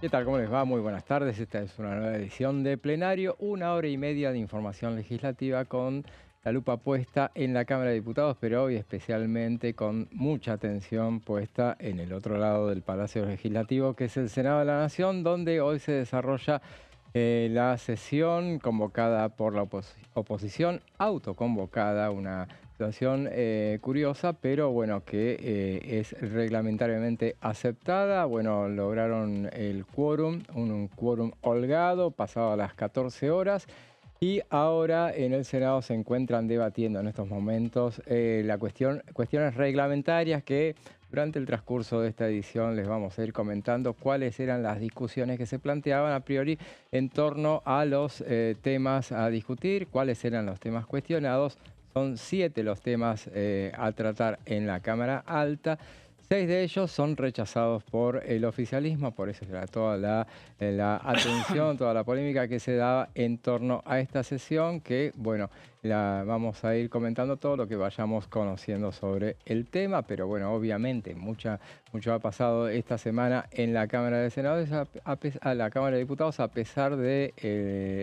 ¿Qué tal? ¿Cómo les va? Muy buenas tardes. Esta es una nueva edición de Plenario, 1 hora y media de información legislativa con la lupa puesta en la Cámara de Diputados, pero hoy especialmente con mucha atención puesta en el otro lado del Palacio Legislativo, que es el Senado de la Nación, donde hoy se desarrolla la sesión convocada por la oposición, autoconvocada, una situación curiosa, pero bueno, que es reglamentariamente aceptada. Bueno, lograron el quórum, un quórum holgado, pasado a las 14 horas. Y ahora en el Senado se encuentran debatiendo en estos momentos cuestiones reglamentarias que durante el transcurso de esta edición les vamos a ir comentando cuáles eran las discusiones que se planteaban a priori en torno a los temas a discutir, cuáles eran los temas cuestionados. Son 7 los temas a tratar en la Cámara Alta. 6 de ellos son rechazados por el oficialismo, por eso era toda la atención, toda la polémica que se daba en torno a esta sesión, que bueno, la vamos a ir comentando todo lo que vayamos conociendo sobre el tema, pero bueno, obviamente mucho ha pasado esta semana en la Cámara de Senadores, a la Cámara de Diputados, a pesar de,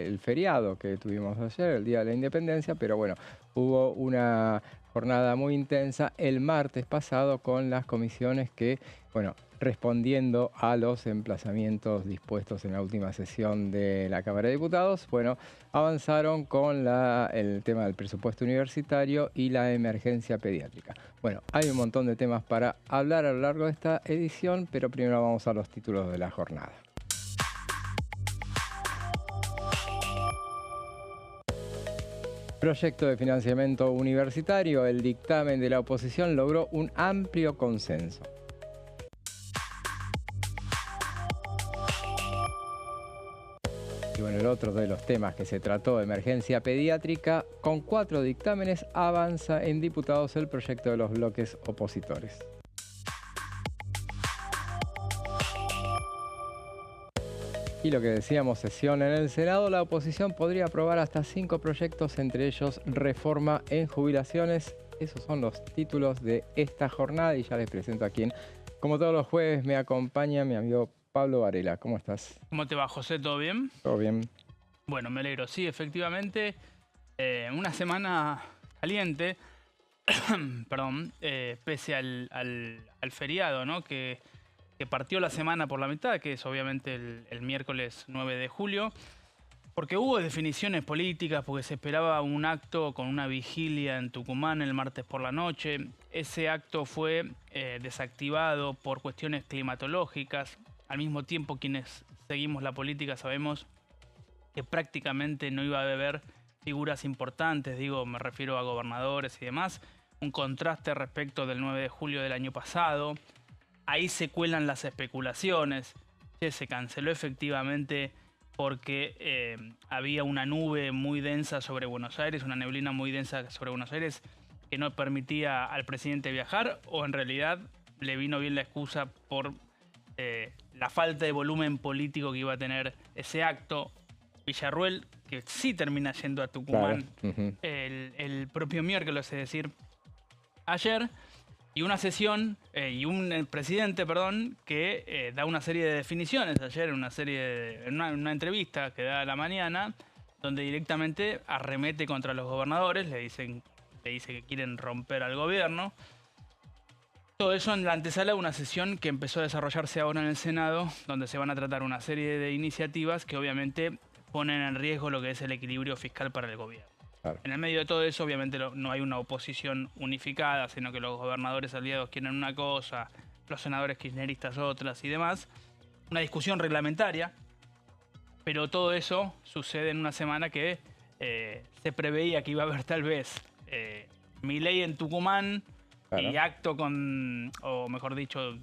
el feriado que tuvimos ayer, el Día de la Independencia, pero bueno, hubo una jornada muy intensa el martes pasado con las comisiones que, bueno, respondiendo a los emplazamientos dispuestos en la última sesión de la Cámara de Diputados, bueno, avanzaron con el tema del presupuesto universitario y la emergencia pediátrica. Bueno, hay un montón de temas para hablar a lo largo de esta edición, pero primero vamos a los títulos de la jornada. Proyecto de financiamiento universitario. El dictamen de la oposición logró un amplio consenso. Y bueno, el otro de los temas que se trató, emergencia pediátrica, con 4 dictámenes avanza en diputados el proyecto de los bloques opositores. Y lo que decíamos, sesión en el Senado, la oposición podría aprobar hasta 5 proyectos, entre ellos reforma en jubilaciones. Esos son los títulos de esta jornada y ya les presento a quien, como todos los jueves, me acompaña mi amigo Pablo Varela. ¿Cómo estás? ¿Cómo te va, José? ¿Todo bien? ¿Todo bien? Bueno, me alegro. Sí, efectivamente, una semana caliente, perdón, pese al feriado, ¿no? Que partió la semana por la mitad, que es obviamente el miércoles 9 de julio, porque hubo definiciones políticas, porque se esperaba un acto con una vigilia en Tucumán el martes por la noche. Ese acto fue desactivado por cuestiones climatológicas. Al mismo tiempo, quienes seguimos la política sabemos que prácticamente no iba a haber figuras importantes, digo, me refiero a gobernadores y demás. Un contraste respecto del 9 de julio del año pasado. Ahí se cuelan las especulaciones. Se canceló efectivamente porque había una nube muy densa sobre Buenos Aires, una neblina muy densa sobre Buenos Aires que no permitía al presidente viajar, o en realidad le vino bien la excusa por la falta de volumen político que iba a tener ese acto. Villarruel, que sí termina yendo a Tucumán, claro. el propio miércoles, es decir, ayer. Y una sesión, y un presidente, perdón, que da una serie de definiciones ayer en una entrevista que da a la mañana, donde directamente arremete contra los gobernadores, le dice que quieren romper al gobierno. Todo eso en la antesala de una sesión que empezó a desarrollarse ahora en el Senado, donde se van a tratar una serie de iniciativas que obviamente ponen en riesgo lo que es el equilibrio fiscal para el gobierno. Claro. En el medio de todo eso, obviamente, no hay una oposición unificada, sino que los gobernadores aliados quieren una cosa, los senadores kirchneristas otras y demás. Una discusión reglamentaria, pero todo eso sucede en una semana que se preveía que iba a haber tal vez Milei en Tucumán, Claro. y acto con, o mejor dicho,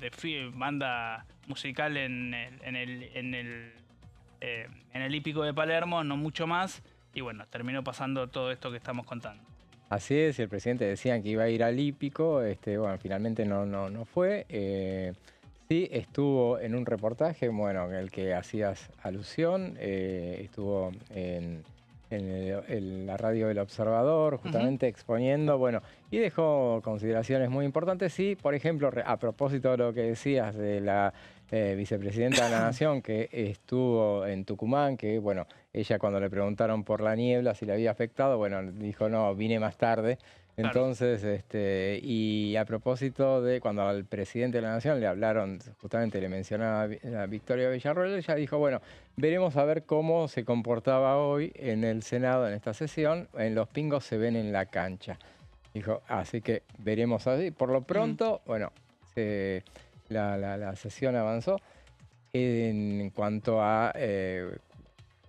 banda musical en el hípico de Palermo, no mucho más. Y bueno, terminó pasando todo esto que estamos contando. Así es, y el presidente decía que iba a ir al hípico, bueno, finalmente no fue. Sí, estuvo en un reportaje, bueno, en el que hacías alusión, estuvo en la radio del Observador, justamente exponiendo, bueno, y dejó consideraciones muy importantes. Sí, por ejemplo, a propósito de lo que decías de vicepresidenta de la Nación, que estuvo en Tucumán, que bueno, ella cuando le preguntaron por la niebla, si le había afectado, bueno, dijo no, vine más tarde. Claro. Entonces, y a propósito de cuando al presidente de la Nación le hablaron, justamente le mencionaba a Victoria Villarroel, ella dijo, bueno, veremos a ver cómo se comportaba hoy en el Senado, en esta sesión, en los pingos se ven en la cancha. Dijo, así que veremos así. Por lo Ujú. pronto, bueno, la sesión avanzó. En cuanto a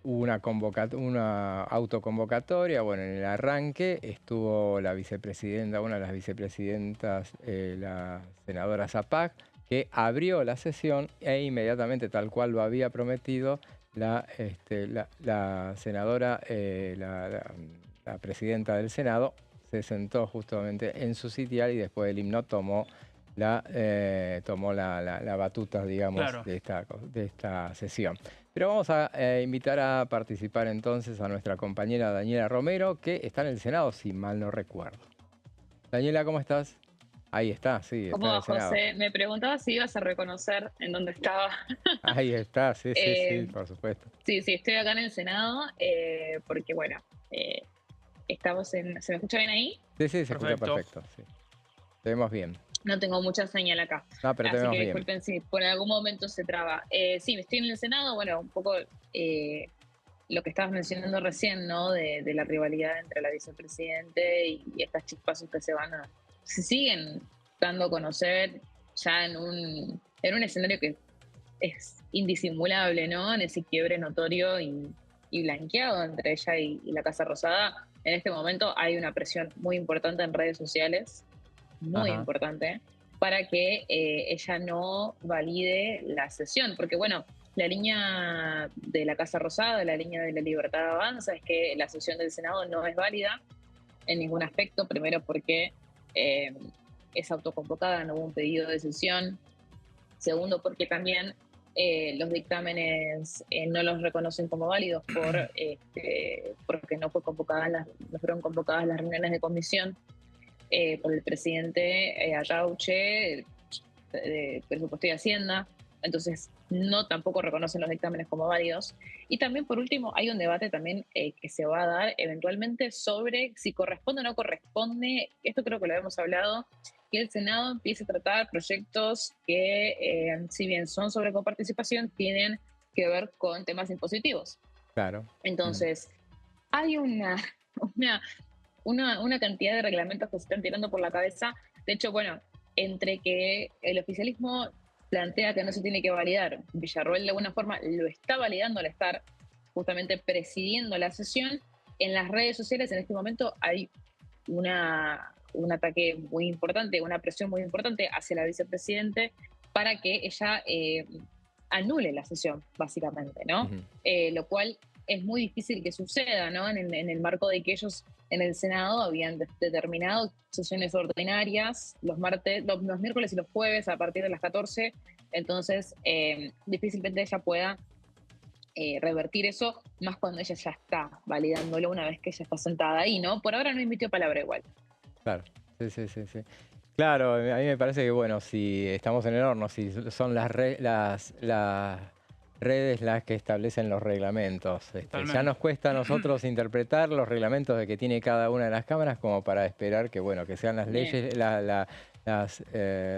una autoconvocatoria, bueno, en el arranque estuvo la vicepresidenta, una de las vicepresidentas, la senadora Zapag, que abrió la sesión e inmediatamente, tal cual lo había prometido, la senadora, la presidenta del Senado, se sentó justamente en su sitial y después del himno tomó la batuta, digamos, Claro. de esta sesión. Pero vamos a invitar a participar entonces a nuestra compañera Daniela Romero, que está en el Senado, si mal no recuerdo. Daniela, ¿cómo estás? Ahí está, sí, está ¿Cómo en va, el Senado. José? Me preguntaba si ibas a reconocer en dónde estaba. Ahí está, sí, sí, sí, Eh, por supuesto. sí, sí, estoy acá en el Senado porque, bueno, estamos en... ¿Se me escucha bien ahí? Sí, sí, se escucha Perfecto. perfecto, sí. Te vemos bien. No tengo mucha señal acá. No, pero te Así vemos que bien. disculpen si por algún momento se traba. Sí, estoy en el Senado, bueno, un poco lo que estabas mencionando recién, ¿no? De la rivalidad entre la vicepresidente y estas chispazos que se siguen dando a conocer ya en un escenario que es indisimulable, ¿no? En ese quiebre notorio y blanqueado entre ella y la Casa Rosada. En este momento hay una presión muy importante en redes sociales, muy Ajá, importante, para que ella no valide la sesión. Porque, bueno, la línea de la Casa Rosada, la línea de la libertad avanza, es que la sesión del Senado no es válida en ningún aspecto. Primero porque eh, es autoconvocada, no hubo un pedido de sesión. Segundo, porque también los dictámenes no los reconocen como válidos porque no fueron convocadas las reuniones de comisión por el presidente Arrauche de Presupuesto y Hacienda. Entonces, no tampoco reconocen los dictámenes como válidos. Y también, por último, hay un debate también que se va a dar eventualmente sobre si corresponde o no corresponde, esto creo que lo habíamos hablado, que el Senado empiece a tratar proyectos que, si bien son sobre coparticipación, tienen que ver con temas impositivos. claro. Entonces, hay una, una cantidad de reglamentos que se están tirando por la cabeza. De hecho, bueno, entre que el oficialismo plantea que no se tiene que validar, Villarroel de alguna forma lo está validando al estar justamente presidiendo la sesión. En las redes sociales en este momento hay un ataque muy importante, una presión muy importante hacia la vicepresidente para que ella anule la sesión, básicamente, ¿no? Ujú. Lo cual es muy difícil que suceda, ¿no? En el marco de que ellos en el Senado habían determinado sesiones ordinarias los miércoles y los jueves a partir de las 14. Entonces, difícilmente ella pueda revertir eso, más cuando ella ya está validándolo una vez que ella está sentada ahí, ¿no? Por ahora no emitió palabra igual. Claro, sí, sí, sí, sí. Claro, a mí me parece que, bueno, si estamos en el horno, si son las redes las que establecen los reglamentos. Ya Totalmente. nos cuesta a nosotros interpretar los reglamentos de que tiene cada una de las cámaras como para esperar que, bueno, que sean las Bien. leyes, las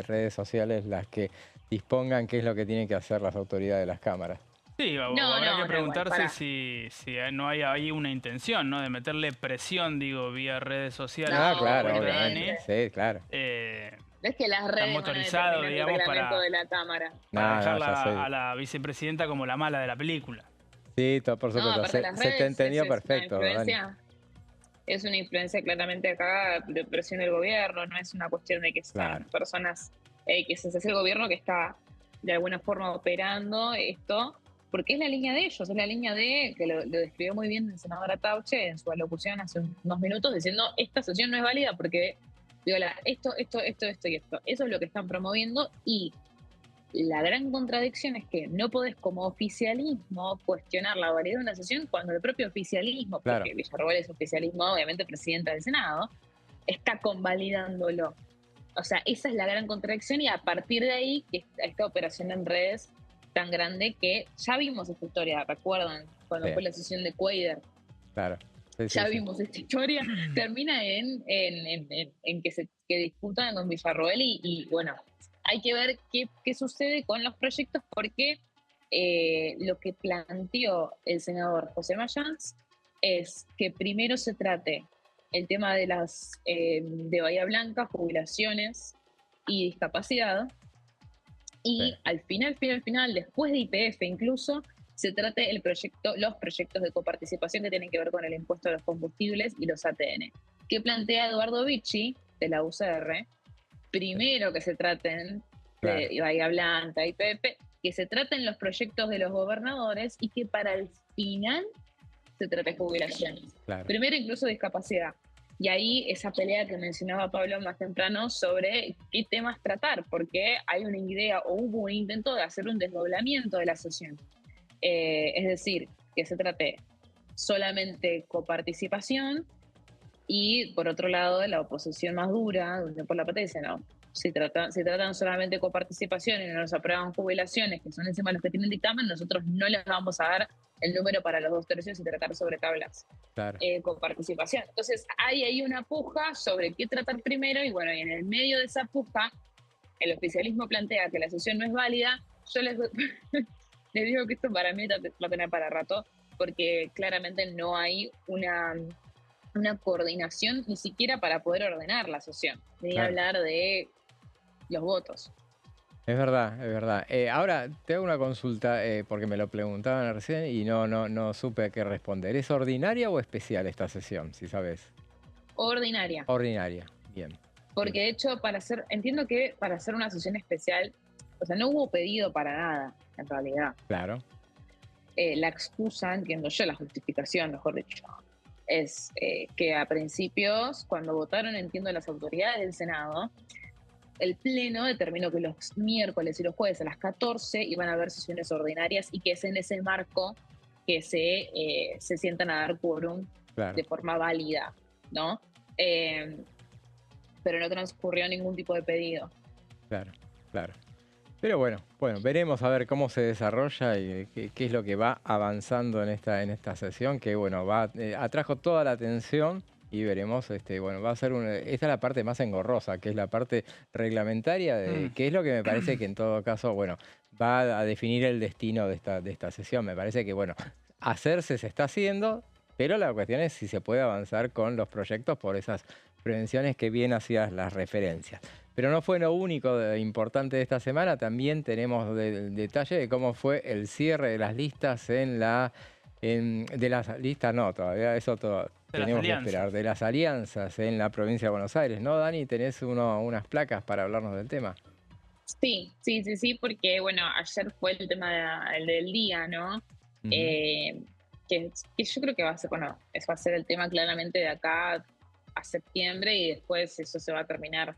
redes sociales las que dispongan qué es lo que tienen que hacer las autoridades de las cámaras. Sí, No, habrá que igual, preguntarse pará. si no hay ahí una intención, ¿no? De meterle presión, digo, vía redes sociales Ah, No, claro, contra obviamente. Dani. Sí, claro. No es que las Están redes van a motorizados, determinar el digamos, reglamento de la Cámara. para No, no, ya dejarla sé. a la vicepresidenta como la mala de la película. Sí, por No, supuesto. aparte de las Se te redes entendió es una perfecto, Dani. influencia. Es una influencia claramente acá de presión del gobierno, no es una cuestión de que Claro. sean personas, que es el gobierno que está de alguna forma operando esto, porque es la línea de ellos, es la línea que lo describió muy bien el senador Tauche en su alocución hace unos minutos, diciendo esta sesión no es válida porque viola esto y esto. Eso es lo que están promoviendo y la gran contradicción es que no podés como oficialismo cuestionar la validez de una sesión cuando el propio oficialismo, Claro. porque Villarroel es oficialismo, obviamente presidenta del Senado, está convalidándolo. o sea, esa es la gran contradicción y a partir de ahí que esta operación en redes tan grande que ya vimos esta historia, ¿recuerdan? Cuando Sí, fue la sesión de Cuellar, claro. Sí, sí, ya sí. vimos esta historia, termina en que disputan con Villarroel y bueno, hay que ver qué sucede con los proyectos porque lo que planteó el senador José Mayans es que primero se trate el tema de las de Bahía Blanca, jubilaciones y discapacidad, Sí, y al final, después de IPF incluso, se trate los proyectos de coparticipación que tienen que ver con el impuesto a los combustibles y los ATN. ¿Qué plantea Eduardo Vicci de la UCR? sí, Primero que se traten claro, de Bahía Blanca, IPF, que se traten los proyectos de los gobernadores y que para el final se trate de jubilaciones. claro. Primero incluso discapacidad. Y ahí esa pelea que mencionaba Pablo más temprano sobre qué temas tratar, porque hay una idea o hubo un intento de hacer un desdoblamiento de la sesión. Es decir, que se trate solamente coparticipación y por otro lado la oposición más dura, donde por la Patria dice no. Si tratan solamente coparticipación y no nos aprueban jubilaciones, que son encima los que tienen dictamen, nosotros no les vamos a dar el número para los 2/3 y tratar sobre tablas Claro. con participación. Entonces hay ahí una puja sobre qué tratar primero y bueno, y en el medio de esa puja el oficialismo plantea que la sesión no es válida. Yo les digo que esto para mí va a tener para rato porque claramente no hay una coordinación ni siquiera para poder ordenar la sesión, ni Claro. hablar de los votos. Es verdad, es verdad. Ahora te hago una consulta porque me lo preguntaban recién y no supe qué responder. ¿Es ordinaria o especial esta sesión, si sabes? Ordinaria. Ordinaria. Bien, bien. Porque de hecho, entiendo que para hacer una sesión especial, o sea, no hubo pedido para nada, en realidad. Claro, La excusa, entiendo yo, la justificación, mejor dicho, es que a principios, cuando votaron, entiendo, las autoridades del Senado, el Pleno determinó que los miércoles y los jueves a las 14 iban a haber sesiones ordinarias y que es en ese marco que se sientan a dar quórum claro, de forma válida, ¿no? Eh, pero no transcurrió ningún tipo de pedido. claro, claro. Pero bueno, veremos a ver cómo se desarrolla y qué es lo que va avanzando en esta sesión, que bueno, atrajo toda la atención y veremos, bueno, va a ser esta es la parte más engorrosa, que es la parte reglamentaria, que es lo que me parece que en todo caso, bueno, va a definir el destino de esta sesión. Me parece que, bueno, hacerse se está haciendo, pero la cuestión es si se puede avanzar con los proyectos por esas prevenciones que bien hacías las referencias. Pero no fue lo único importante de esta semana, también tenemos el detalle de cómo fue el cierre de las listas de las listas no, todavía eso De las tenemos que esperar, alianzas. de las alianzas en la provincia de Buenos Aires, ¿no, Dani? ¿Tenés unas placas para hablarnos del tema? Sí, porque bueno, ayer fue el tema el del día, ¿no? Ujú, Eh, que yo creo que va a ser, bueno, eso va a ser el tema claramente de acá a septiembre y después eso se va a terminar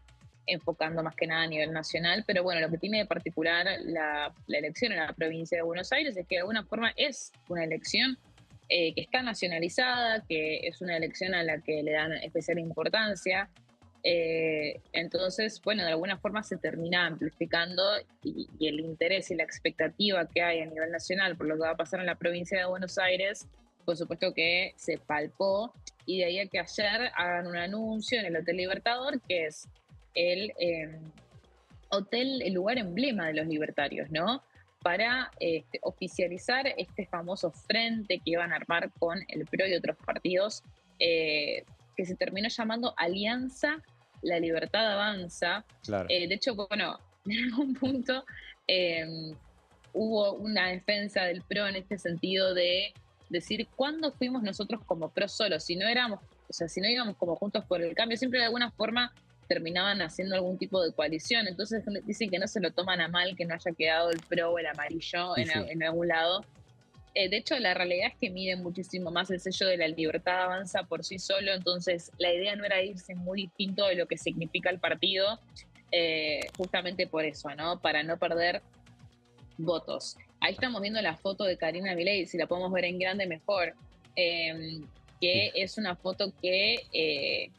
enfocando más que nada a nivel nacional, pero bueno, lo que tiene de particular la elección en la provincia de Buenos Aires es que de alguna forma es una elección que está nacionalizada, que es una elección a la que le dan especial importancia. Entonces, bueno, de alguna forma se termina amplificando y el interés y la expectativa que hay a nivel nacional por lo que va a pasar en la provincia de Buenos Aires, por supuesto que se palpó y de ahí a que ayer hagan un anuncio en el Hotel Libertador, que es el hotel, el lugar emblema de los libertarios, ¿no? Para oficializar este famoso frente que iban a armar con el PRO y otros partidos, que se terminó llamando Alianza La Libertad Avanza. claro, De hecho, bueno, en algún punto hubo una defensa del PRO en este sentido de decir cuándo fuimos nosotros como PRO solos, si no éramos, o sea, si no íbamos como juntos por el cambio, siempre de alguna forma terminaban haciendo algún tipo de coalición. Entonces dicen que no se lo toman a mal que no haya quedado el PRO o el amarillo y sí, en algún lado. De hecho, la realidad es que mide muchísimo más el sello de la libertad avanza por sí solo, entonces la idea no era irse muy distinto de lo que significa el partido, justamente por eso, ¿no? Para no perder votos. Ahí estamos viendo la foto de Karina Milei, si la podemos ver en grande mejor, sí, que es una foto que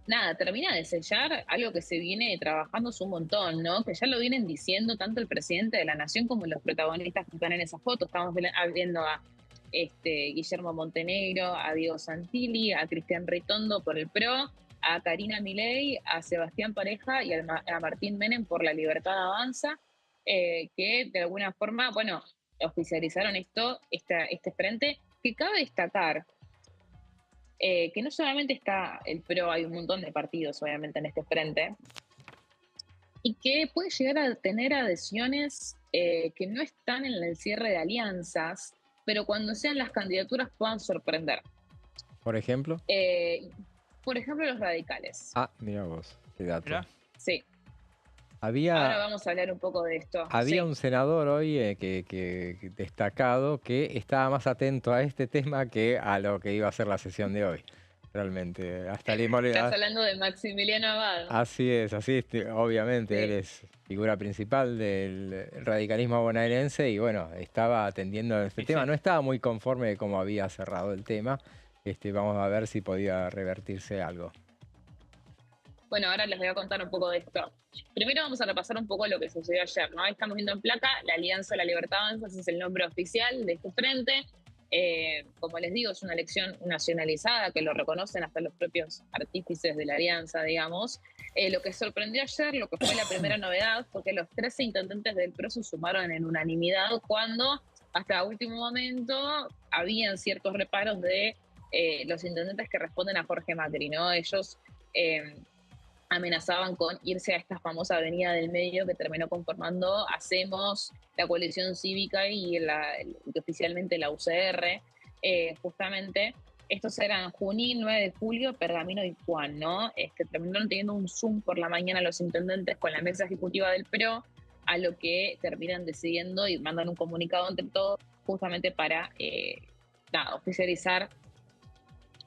nada, termina de sellar algo que se viene trabajando hace un montón, ¿no? Que ya lo vienen diciendo tanto el presidente de la Nación como los protagonistas que están en esa foto. Estamos viendo a Guillermo Montenegro, a Diego Santilli, a Cristian Ritondo por el PRO, a Karina Milei, a Sebastián Pareja y a Martín Menem por La Libertad Avanza, que de alguna forma, bueno, oficializaron este frente, que cabe destacar que no solamente está el PRO, hay un montón de partidos obviamente en este frente, y que puede llegar a tener adhesiones que no están en el cierre de alianzas, pero cuando sean las candidaturas puedan sorprender. Por ejemplo. Por ejemplo, los radicales. Ah, mira vos, qué dato. Mirá. Sí. Ahora Había, vamos a hablar un poco de esto. había Sí. un senador hoy que destacado que estaba más atento a este tema que a lo que iba a ser la sesión de hoy. Realmente, hasta le Estás hablando de Maximiliano Abad. así es, obviamente, él Sí. es figura principal del radicalismo bonaerense y bueno, estaba atendiendo a este Y tema. sí. No estaba muy conforme de cómo había cerrado el tema. Vamos a ver si podía revertirse algo. Bueno, ahora les voy a contar un poco de esto. Primero vamos a repasar un poco lo que sucedió ayer, ¿no? Estamos viendo en placa la Alianza de la Libertad Avanza, ese es el nombre oficial de este frente. Como les digo, es una elección nacionalizada que lo reconocen hasta los propios artífices de la alianza, digamos. Lo que sorprendió ayer, lo que fue la primera novedad, fue que los 13 intendentes del PRO se sumaron en unanimidad cuando hasta último momento habían ciertos reparos de los intendentes que responden a Jorge Macri, ¿no? Ellos amenazaban con irse a esta famosa avenida del medio que terminó conformando Hacemos, la coalición cívica y oficialmente la UCR. Justamente, estos eran Junín, 9 de julio, Pergamino y Juan, ¿no? Terminaron teniendo un Zoom por la mañana los intendentes con la mesa ejecutiva del PRO, a lo que terminan decidiendo y mandan un comunicado entre todos justamente para oficializar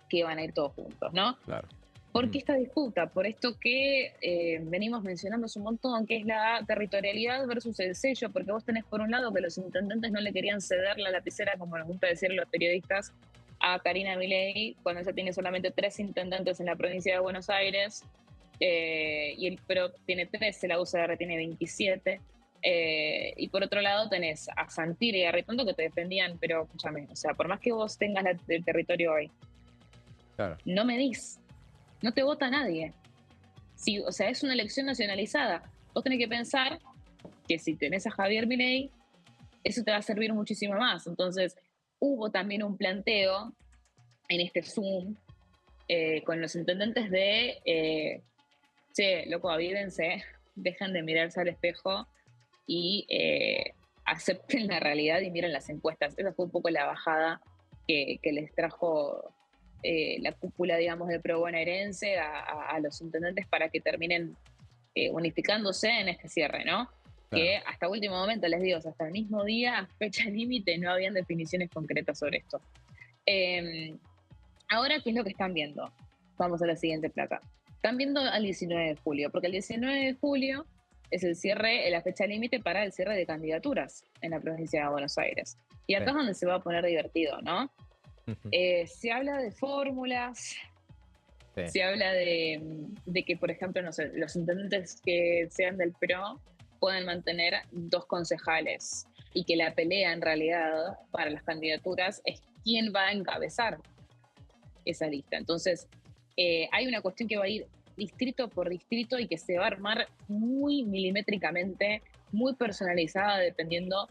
que van a ir todos juntos, ¿no? Claro. ¿Por qué esta disputa? Por esto que venimos mencionando hace un montón, que es la territorialidad versus el sello, porque vos tenés por un lado que los intendentes no le querían ceder la lapicera, como nos gusta decir los periodistas, a Karina Milei, cuando ella tiene solamente 3 intendentes en la provincia de Buenos Aires, y el PRO tiene 13, la UCR tiene 27, y por otro lado tenés a Santilli y a Ritondo que te defendían, pero escúchame, o sea, por más que vos tengas el territorio hoy, Claro. no medís. No te vota nadie. Sí, o sea, es una elección nacionalizada. Vos tenés que pensar que si tenés a Javier Milei, eso te va a servir muchísimo más. Entonces, hubo también un planteo en este Zoom con los intendentes de, che, loco, avídense, dejan de mirarse al espejo y acepten la realidad y miren las encuestas. Esa fue un poco la bajada que les trajo la cúpula, digamos, del PRO bonaerense a los intendentes para que terminen unificándose en este cierre, ¿no? Claro. Que hasta último momento, les digo, hasta el mismo día, fecha límite, no habían definiciones concretas sobre esto. Ahora, ¿qué es lo que están viendo? Vamos a la siguiente placa. Están viendo al 19 de julio, porque el 19 de julio es el cierre, la fecha límite para el cierre de candidaturas en la provincia de Buenos Aires. Y acá es donde se va a poner divertido, ¿no? Se habla de fórmulas, se habla de que, por ejemplo, no sé, los intendentes que sean del PRO pueden mantener 2 concejales y que la pelea en realidad para las candidaturas es quién va a encabezar esa lista. Entonces, hay una cuestión que va a ir distrito por distrito y que se va a armar muy milimétricamente, muy personalizada dependiendo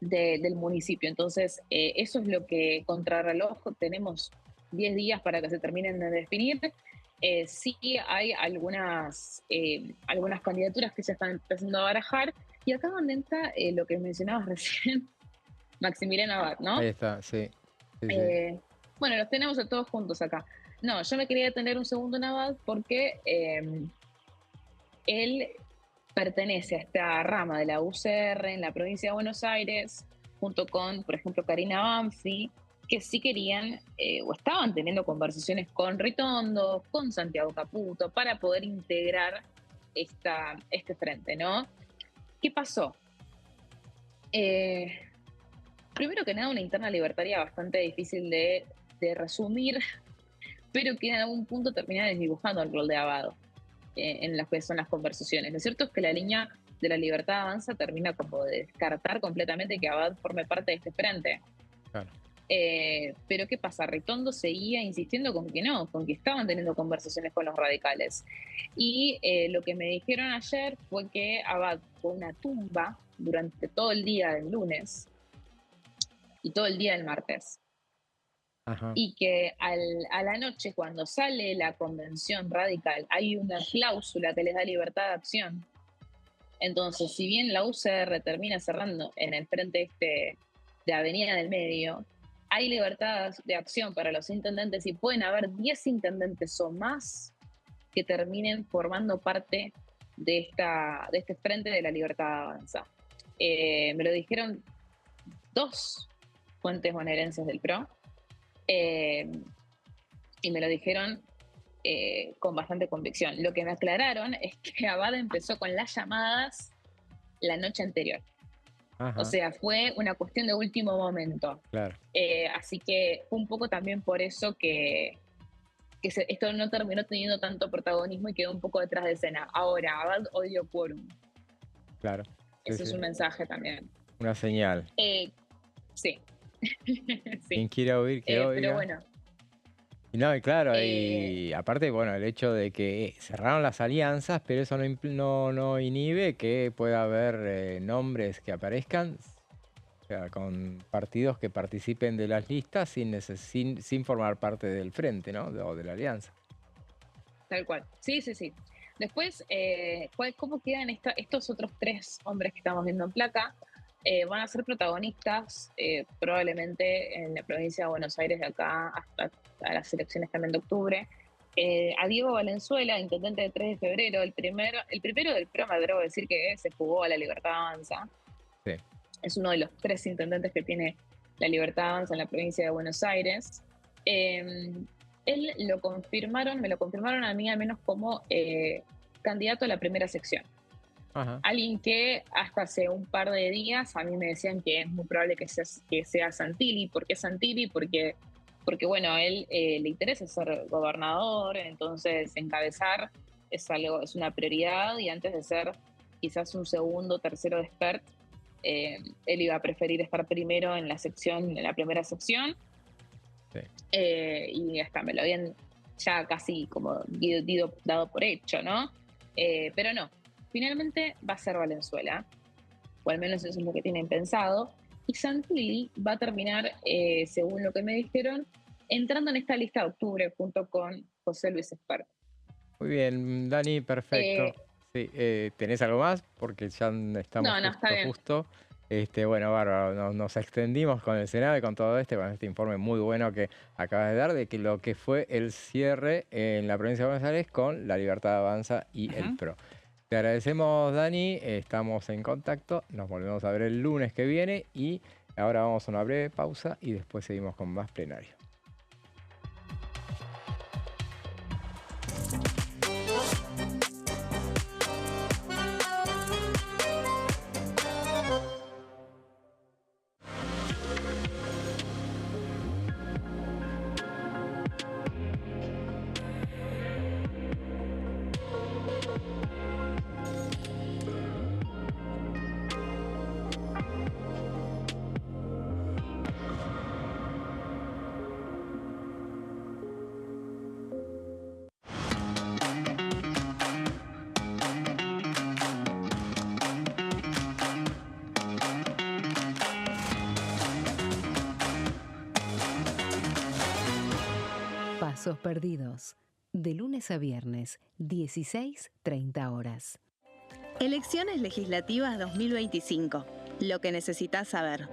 del municipio. Entonces, eso es lo que contrarreloj tenemos 10 días para que se terminen de definir. Sí hay algunas candidaturas que se están empezando a barajar y acá donde entra lo que mencionabas recién, Maximiliano Abad, ¿no? Ahí está, sí. Bueno, los tenemos a todos juntos acá. No, yo me quería detener un segundo en Abad porque él pertenece a esta rama de la UCR en la provincia de Buenos Aires, junto con, por ejemplo, Karina Banfi, que sí querían o estaban teniendo conversaciones con Ritondo, con Santiago Caputo, para poder integrar este frente, ¿no? ¿Qué pasó? Primero que nada, una interna libertaria bastante difícil de resumir, pero que en algún punto termina desdibujando el rol de Abad en las que son las conversaciones. Lo cierto es que la línea de La Libertad Avanza termina como de descartar completamente que Abad forme parte de este frente. Claro. Pero ¿qué pasa? Ritondo seguía insistiendo con que no, con que estaban teniendo conversaciones con los radicales. Y lo que me dijeron ayer fue que Abad fue una tumba durante todo el día del lunes y todo el día del martes. Ajá. Y que a la noche, cuando sale la convención radical, hay una cláusula que les da libertad de acción. Entonces, si bien la UCR termina cerrando en el frente este de Avenida del Medio, hay libertad de acción para los intendentes y pueden haber 10 intendentes o más que terminen formando parte de este frente de La Libertad Avanza. Me lo dijeron 2 fuentes bonaerenses del PRO, y me lo dijeron con bastante convicción. Lo que me aclararon es que Abad empezó con las llamadas la noche anterior. Ajá. O sea, fue una cuestión de último momento. Claro. Así que fue un poco también por eso que esto no terminó teniendo tanto protagonismo y quedó un poco detrás de escena. Ahora, Abad odio quórum. Claro. Ese es un mensaje también. Una señal. Sí. Sí. Quien quiera oír, que oiga. Pero bueno. No, y claro, y aparte, bueno, el hecho de que cerraron las alianzas, pero eso no inhibe que pueda haber nombres que aparezcan, o sea, con partidos que participen de las listas sin formar parte del frente, ¿no? O de la alianza. Tal cual. Sí. Después, ¿cómo quedan estos otros 3 hombres que estamos viendo en placa? Van a ser protagonistas probablemente en la provincia de Buenos Aires de acá hasta las elecciones también de octubre. A Diego Valenzuela, intendente de 3 de febrero, el primero del PRO, me atrevo a decir que se jugó a La Libertad Avanza. Sí. Es uno de los 3 intendentes que tiene La Libertad Avanza en la provincia de Buenos Aires. Él me lo confirmaron a mí al menos como candidato a la primera sección. Ajá. Alguien que hasta hace un par de días a mí me decían que es muy probable que sea Santilli. ¿Por qué Santilli? Porque bueno, a él le interesa ser gobernador, entonces encabezar es una prioridad, y antes de ser quizás un segundo o tercero expert, él iba a preferir estar primero en la primera sección. Sí. Y hasta me lo habían ya casi como dado por hecho, ¿no? Pero no. Finalmente va a ser Valenzuela, o al menos eso es lo que tienen pensado, y Santilli va a terminar, según lo que me dijeron, entrando en esta lista de octubre junto con José Luis Espert. Muy bien, Dani, perfecto. Sí, ¿tenés algo más? Porque ya estamos justo. Bueno, bárbaro, nos extendimos con el Senado y con todo con este informe muy bueno que acabas de dar de que lo que fue el cierre en la provincia de Buenos Aires con La Libertad Avanza y el PRO. Te agradecemos, Dani, estamos en contacto, nos volvemos a ver el lunes que viene y ahora vamos a una breve pausa y después seguimos con más plenario. Pasos Perdidos, de lunes a viernes, 16:30 horas. Elecciones legislativas 2025. Lo que necesitas saber.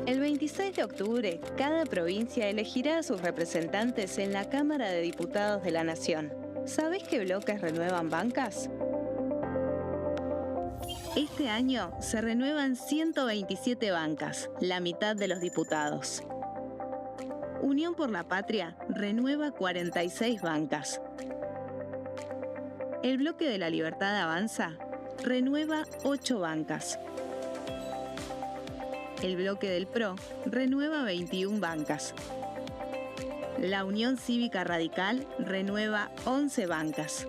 El 26 de octubre, cada provincia elegirá a sus representantes en la Cámara de Diputados de la Nación. ¿Sabés qué bloques renuevan bancas? Este año se renuevan 127 bancas, la mitad de los diputados. Unión por la Patria renueva 46 bancas. El bloque de La Libertad Avanza renueva 8 bancas. El bloque del PRO renueva 21 bancas. La Unión Cívica Radical renueva 11 bancas.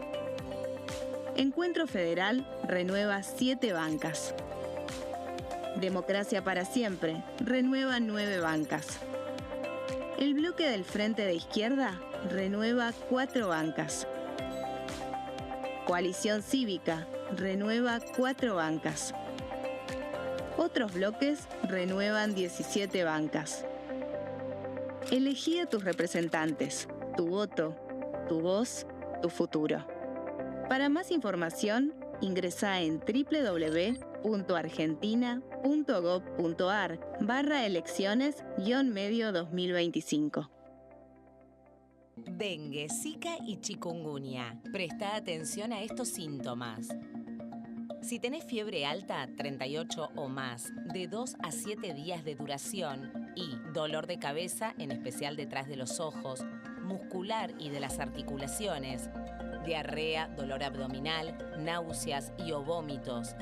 Encuentro Federal renueva 7 bancas. Democracia para Siempre renueva 9 bancas. El bloque del Frente de Izquierda renueva 4 bancas. Coalición Cívica renueva 4 bancas. Otros bloques renuevan 17 bancas. Elegí a tus representantes, tu voto, tu voz, tu futuro. Para más información, ingresa en www.argentina.gov.ar/elecciones-medio 2025. Dengue, Zika y chikungunya. Presta atención a estos síntomas. Si tenés fiebre alta, 38 o más, de 2 a 7 días de duración y dolor de cabeza, en especial detrás de los ojos, muscular y de las articulaciones, diarrea, dolor abdominal, náuseas y o vómitos,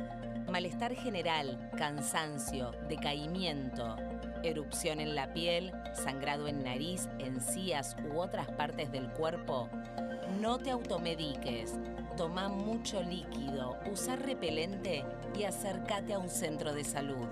malestar general, cansancio, decaimiento, erupción en la piel, sangrado en nariz, encías u otras partes del cuerpo, no te automediques. Toma mucho líquido, usa repelente y acércate a un centro de salud.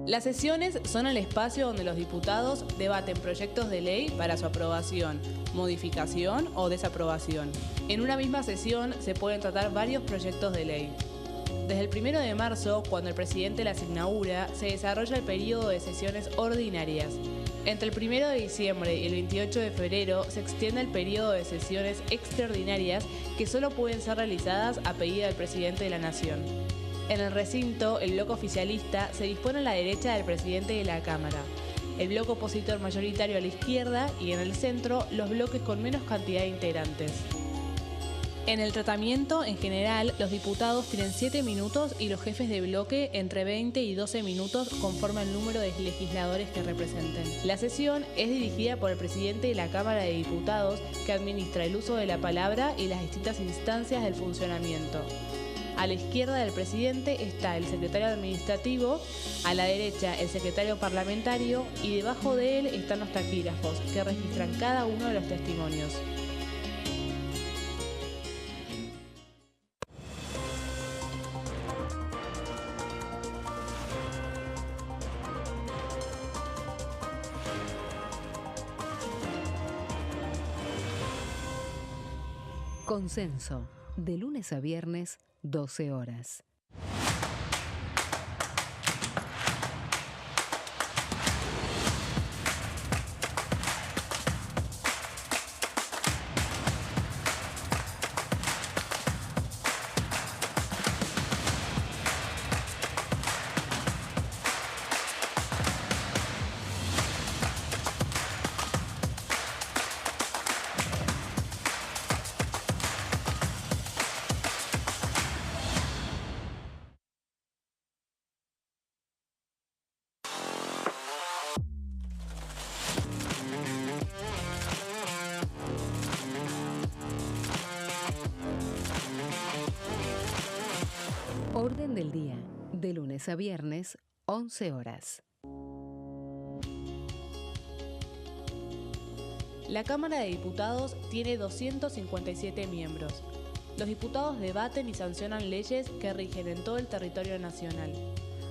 Las sesiones son el espacio donde los diputados debaten proyectos de ley para su aprobación, modificación o desaprobación. En una misma sesión se pueden tratar varios proyectos de ley. Desde el 1 de marzo, cuando el presidente las inaugura, se desarrolla el periodo de sesiones ordinarias. Entre el 1 de diciembre y el 28 de febrero se extiende el periodo de sesiones extraordinarias que solo pueden ser realizadas a pedido del presidente de la Nación. En el recinto, el bloque oficialista se dispone a la derecha del presidente de la Cámara, el bloque opositor mayoritario a la izquierda y en el centro los bloques con menos cantidad de integrantes. En el tratamiento, en general, los diputados tienen 7 minutos y los jefes de bloque entre 20 y 12 minutos conforme al número de legisladores que representen. La sesión es dirigida por el presidente de la Cámara de Diputados, que administra el uso de la palabra y las distintas instancias del funcionamiento. A la izquierda del presidente está el secretario administrativo, a la derecha el secretario parlamentario y debajo de él están los taquígrafos, que registran cada uno de los testimonios. Consenso, de lunes a viernes, 12 horas. Orden del día, de lunes a viernes, 11 horas. La Cámara de Diputados tiene 257 miembros. Los diputados debaten y sancionan leyes que rigen en todo el territorio nacional.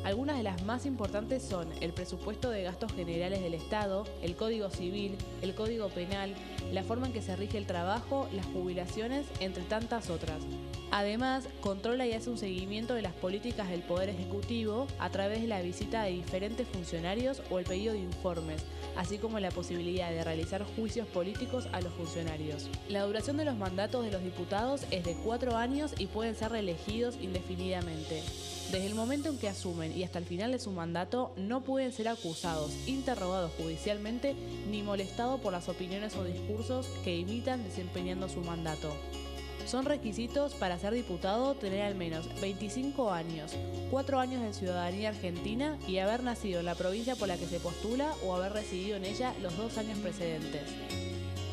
Algunas de las más importantes son el presupuesto de gastos generales del Estado, el Código Civil, el Código Penal, la forma en que se rige el trabajo, las jubilaciones, entre tantas otras. Además, controla y hace un seguimiento de las políticas del Poder Ejecutivo a través de la visita de diferentes funcionarios o el pedido de informes, así como la posibilidad de realizar juicios políticos a los funcionarios. La duración de los mandatos de los diputados es de 4 años y pueden ser reelegidos indefinidamente. Desde el momento en que asumen y hasta el final de su mandato, no pueden ser acusados, interrogados judicialmente, ni molestados por las opiniones o discursos que imitan desempeñando su mandato. Son requisitos para ser diputado tener al menos 25 años, 4 años de ciudadanía argentina y haber nacido en la provincia por la que se postula o haber residido en ella los 2 años precedentes.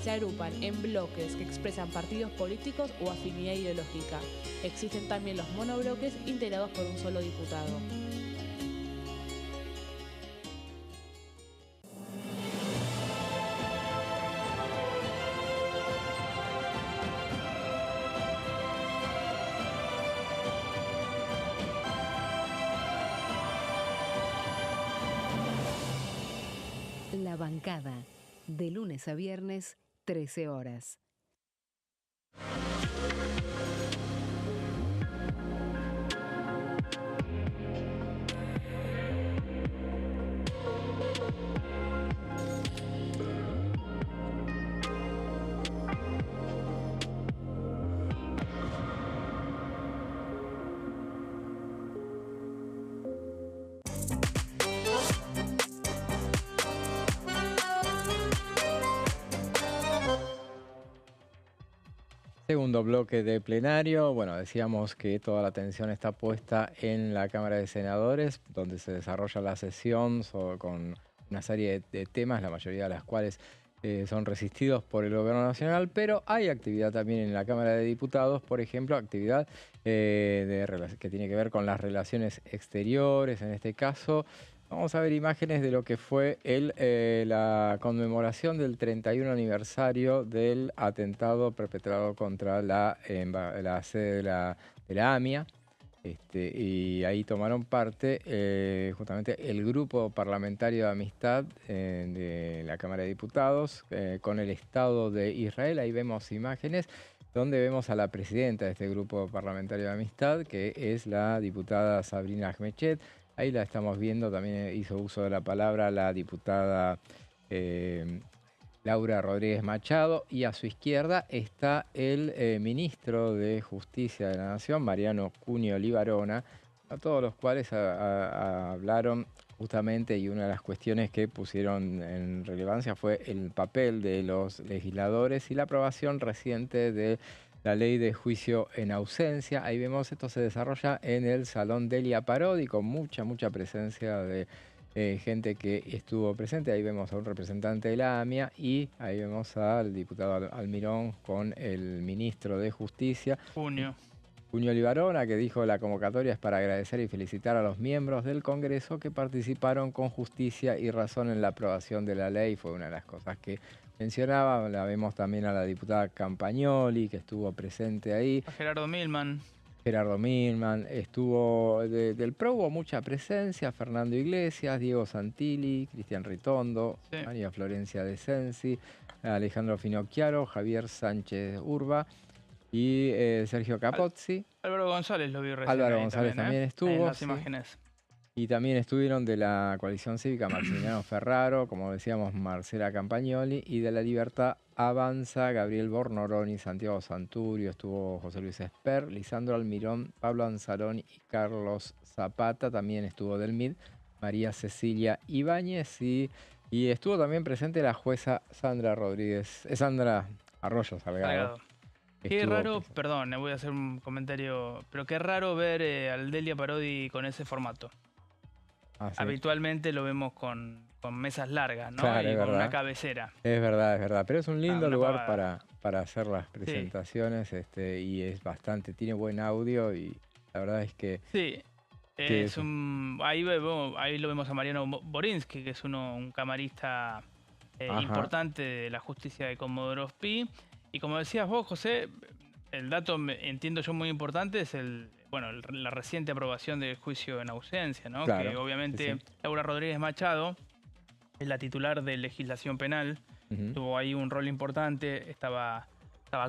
Se agrupan en bloques que expresan partidos políticos o afinidad ideológica. Existen también los monobloques integrados por un solo diputado. La bancada, de lunes a viernes, 13 horas. Segundo bloque de plenario. Bueno, decíamos que toda la atención está puesta en la Cámara de Senadores, donde se desarrolla la sesión con una serie de temas, la mayoría de las cuales son resistidos por el Gobierno Nacional, pero hay actividad también en la Cámara de Diputados, por ejemplo, actividad que tiene que ver con las relaciones exteriores, en este caso. Vamos a ver imágenes de lo que fue la conmemoración del 31 aniversario del atentado perpetrado contra la sede de la AMIA. Y ahí tomaron parte justamente el grupo parlamentario de amistad de la Cámara de Diputados con el Estado de Israel. Ahí vemos imágenes donde vemos a la presidenta de este grupo parlamentario de amistad, que es la diputada Sabrina Ahmechet. Ahí la estamos viendo, también hizo uso de la palabra la diputada Laura Rodríguez Machado, y a su izquierda está el ministro de Justicia de la Nación, Mariano Cunio Libarona, a todos los cuales hablaron justamente, y una de las cuestiones que pusieron en relevancia fue el papel de los legisladores y la aprobación reciente de la ley de juicio en ausencia. Ahí vemos, esto se desarrolla en el Salón Delia Parodi, con mucha presencia de gente que estuvo presente. Ahí vemos a un representante de la AMIA y ahí vemos al diputado Almirón con el ministro de Justicia. Cunio Libarona, que dijo: la convocatoria es para agradecer y felicitar a los miembros del Congreso que participaron con justicia y razón en la aprobación de la ley. Fue una de las cosas que mencionaba. La vemos también a la diputada Campagnoli, que estuvo presente ahí. A Gerardo Milman estuvo del PRO, hubo mucha presencia. Fernando Iglesias, Diego Santilli, Cristian Ritondo, sí, María Florencia de Sensi, Alejandro Finocchiaro, Javier Sánchez Urba y Sergio Capozzi. Álvaro González lo vi recién. Álvaro González también estuvo. En las sí, imágenes. Y también estuvieron de la Coalición Cívica Maximiliano Ferraro, como decíamos, Marcela Campagnoli, y de la Libertad Avanza, Gabriel Bornoroni, Santiago Santurio, estuvo José Luis Esper, Lisandro Almirón, Pablo Anzarón y Carlos Zapata. También estuvo del MID, María Cecilia Ibáñez, y estuvo también presente la jueza Sandra Arroyo Salgado. Qué raro, perdón, voy a hacer un comentario, pero qué raro ver al Delia Parodi con ese formato. Sí. Habitualmente lo vemos con mesas largas, ¿no? Claro, y con verdad. una cabecera. Es verdad. Pero es un lindo lugar para hacer las presentaciones, sí. Y es bastante, tiene buen audio, y la verdad es que... Sí, ahí lo vemos a Mariano Borinsky, que es un camarista importante de la justicia de Comodoro Pi. Y como decías vos, José, el dato, entiendo yo, muy importante es la reciente aprobación del juicio en ausencia, ¿no? Claro, que obviamente sí. Laura Rodríguez Machado es la titular de legislación penal, tuvo ahí un rol importante, estaba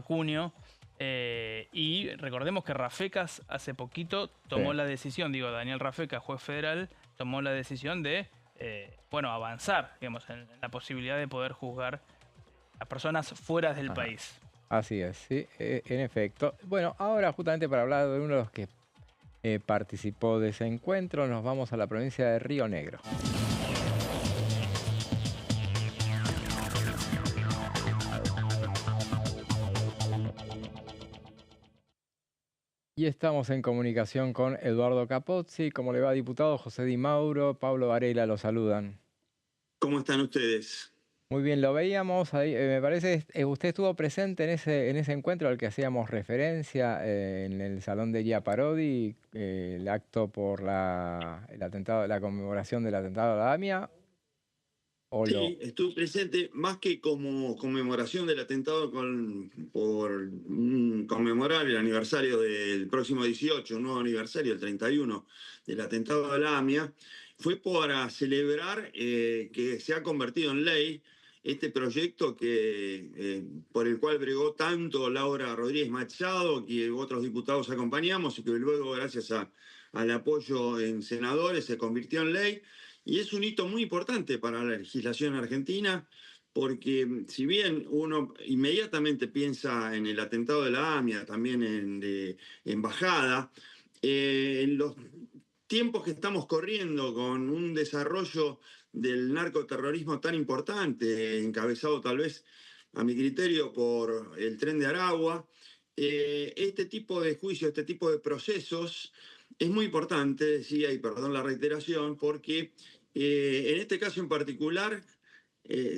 Cunio, y recordemos que Rafecas hace poquito tomó la decisión, Daniel Rafecas, juez federal, tomó la decisión de avanzar, digamos, en la posibilidad de poder juzgar a personas fuera del país. Así es, sí, en efecto. Bueno, ahora justamente para hablar de uno de los que participó de ese encuentro, nos vamos a la provincia de Río Negro. Y estamos en comunicación con Eduardo Capozzi. ¿Cómo le va, diputado? José Di Mauro, Pablo Varela lo saludan. ¿Cómo están ustedes? Muy bien, lo veíamos ahí. Me parece, usted estuvo presente en ese encuentro al que hacíamos referencia en el Salón de Elia Parodi, el acto por el atentado, la conmemoración del atentado a la AMIA. Sí, estuve presente más que como conmemoración del atentado por conmemorar el aniversario del próximo 18, un nuevo aniversario, el 31, del atentado a la AMIA. Fue para celebrar que se ha convertido en ley este proyecto por el cual bregó tanto Laura Rodríguez Machado, que otros diputados acompañamos, y que luego, gracias al apoyo en senadores, se convirtió en ley. Y es un hito muy importante para la legislación argentina, porque si bien uno inmediatamente piensa en el atentado de la AMIA, también en Embajada, en los tiempos que estamos corriendo con un desarrollo del narcoterrorismo tan importante, encabezado tal vez, a mi criterio, por el Tren de Aragua, este tipo de juicios, este tipo de procesos es muy importante, decía, y perdón la reiteración, porque en este caso en particular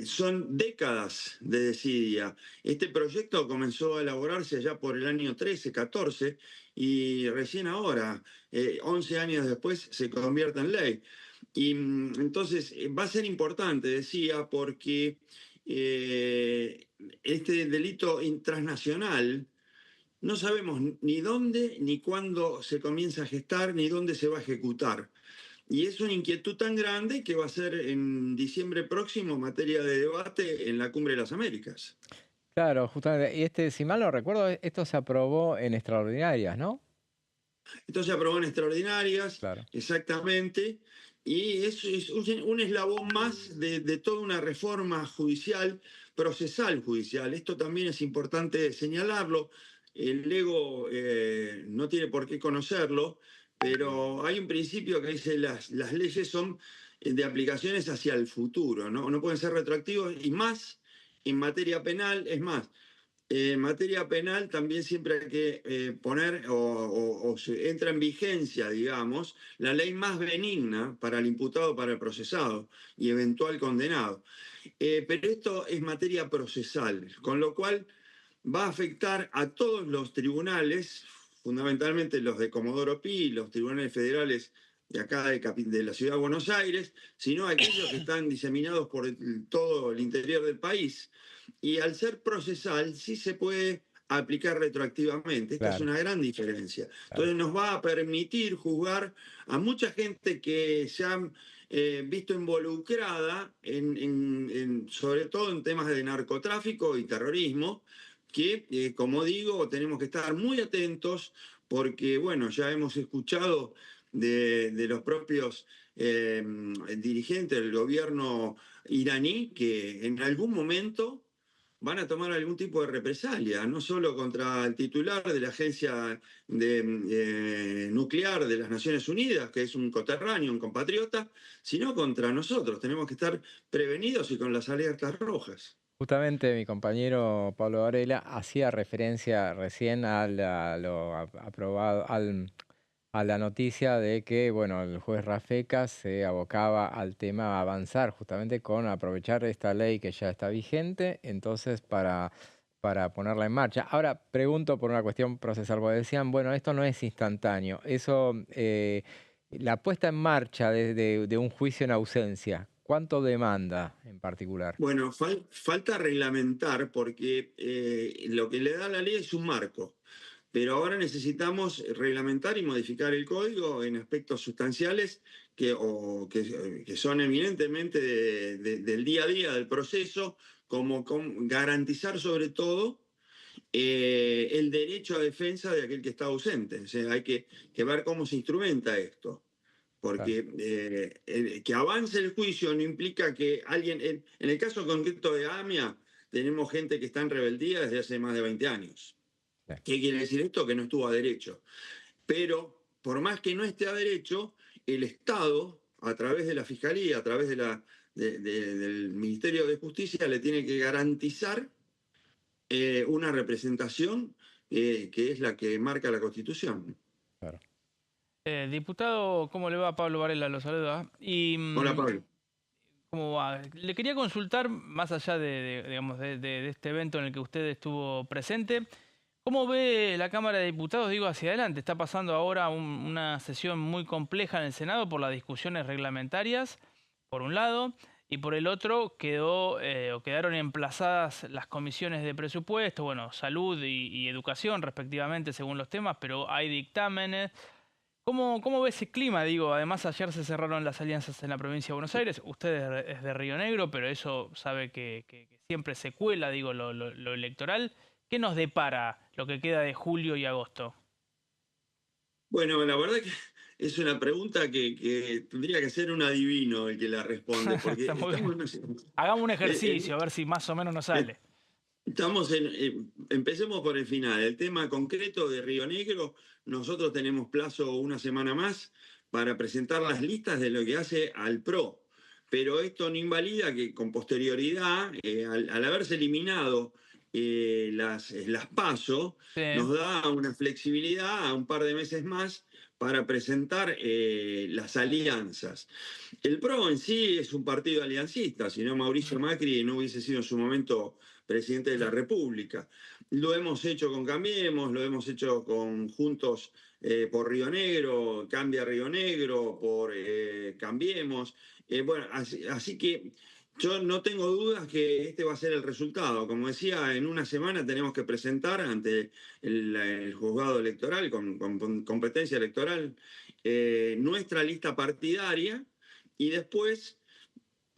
son décadas de desidia. Este proyecto comenzó a elaborarse ya por el año 13, 14, y recién ahora, 11 años después, se convierte en ley. Y entonces va a ser importante, decía, porque este delito transnacional no sabemos ni dónde ni cuándo se comienza a gestar ni dónde se va a ejecutar. Y es una inquietud tan grande que va a ser en diciembre próximo materia de debate en la Cumbre de las Américas. Claro, justamente. Y si mal no recuerdo, esto se aprobó en extraordinarias, ¿no? Esto se aprobó en extraordinarias, claro. Exactamente, y es un eslabón más de toda una reforma judicial, procesal judicial. Esto también es importante señalarlo. El ego no tiene por qué conocerlo, pero hay un principio que dice las leyes son de aplicaciones hacia el futuro, ¿no? No pueden ser retroactivos, y más en materia penal. Es más, en materia penal también siempre hay que poner o se entra en vigencia, digamos, la ley más benigna para el imputado, para el procesado y eventual condenado. Pero esto es materia procesal, con lo cual va a afectar a todos los tribunales, fundamentalmente los de Comodoro Pi, los tribunales federales de acá de la ciudad de Buenos Aires, sino aquellos que están diseminados por todo el interior del país. Y al ser procesal, sí se puede aplicar retroactivamente. Esta es una gran diferencia. Entonces nos va a permitir juzgar a mucha gente que se ha visto involucrada, sobre todo en temas de narcotráfico y terrorismo, que, como digo, tenemos que estar muy atentos porque, bueno, ya hemos escuchado de los propios dirigentes del gobierno iraní que en algún momento van a tomar algún tipo de represalia, no solo contra el titular de la agencia nuclear de las Naciones Unidas, que es un coterráneo, un compatriota, sino contra nosotros. Tenemos que estar prevenidos y con las alertas rojas. Justamente mi compañero Pablo Varela hacía referencia recién a lo aprobado, a la noticia de que, bueno, el juez Rafecas se abocaba al tema avanzar justamente con aprovechar esta ley que ya está vigente, entonces para ponerla en marcha. Ahora pregunto por una cuestión procesal, porque decían, bueno, esto no es instantáneo, eso, la puesta en marcha de un juicio en ausencia, ¿cuánto demanda en particular? Bueno, falta reglamentar porque lo que le da la ley es un marco. Pero ahora necesitamos reglamentar y modificar el código en aspectos sustanciales que son eminentemente del día a día del proceso, como garantizar sobre todo el derecho a defensa de aquel que está ausente. O sea, hay que ver cómo se instrumenta esto. Porque que avance el juicio no implica que alguien... En el caso concreto de AMIA, tenemos gente que está en rebeldía desde hace más de 20 años. ¿Qué quiere decir esto? Que no estuvo a derecho. Pero por más que no esté a derecho, el Estado, a través de la Fiscalía, a través del Ministerio de Justicia, le tiene que garantizar una representación que es la que marca la Constitución. Claro. Diputado, ¿cómo le va? Pablo Varela lo saluda. Hola, Pablo. ¿Cómo va? Le quería consultar, más allá digamos, de este evento en el que usted estuvo presente, ¿cómo ve la Cámara de Diputados, digo, hacia adelante? Está pasando ahora una sesión muy compleja en el Senado por las discusiones reglamentarias, por un lado, y por el otro quedaron emplazadas las comisiones de presupuesto, bueno, salud y educación respectivamente según los temas, pero hay dictámenes. ¿Cómo ve ese clima? Digo, además ayer se cerraron las alianzas en la provincia de Buenos Aires. Usted es de Río Negro, pero eso sabe que siempre se cuela, digo, lo electoral. ¿Qué nos depara lo que queda de julio y agosto? Bueno, la verdad que es una pregunta que tendría que ser un adivino el que la responde, porque Está muy bien. estamos, Hagamos un ejercicio, a ver si más o menos nos sale. empecemos por el final. El tema concreto de Río Negro, nosotros tenemos plazo una semana más para presentar las listas de lo que hace al PRO. Pero esto no invalida que con posterioridad, al haberse eliminado las PASO, Sí. nos da una flexibilidad a un par de meses más para presentar las alianzas. El PRO en sí es un partido aliancista, si no Mauricio Macri no hubiese sido en su momento presidente de la República. Lo hemos hecho con Cambiemos, lo hemos hecho con Juntos por Río Negro, Cambia Río Negro, por Cambiemos. Bueno, así que yo no tengo dudas que este va a ser el resultado. Como decía, en una semana tenemos que presentar ante el juzgado electoral, con competencia electoral, nuestra lista partidaria y después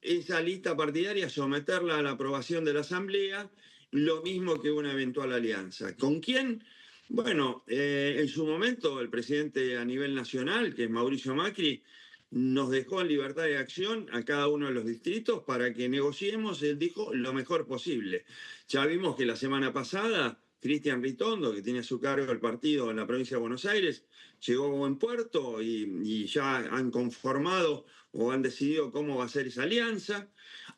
esa lista partidaria someterla a la aprobación de la Asamblea, lo mismo que una eventual alianza. ¿Con quién? Bueno, en su momento el presidente a nivel nacional, que es Mauricio Macri, nos dejó en libertad de acción a cada uno de los distritos para que negociemos, él dijo, lo mejor posible. Ya vimos que la semana pasada Cristian Ritondo, que tiene a su cargo el partido en la provincia de Buenos Aires, llegó a buen puerto y ya han conformado o han decidido cómo va a ser esa alianza.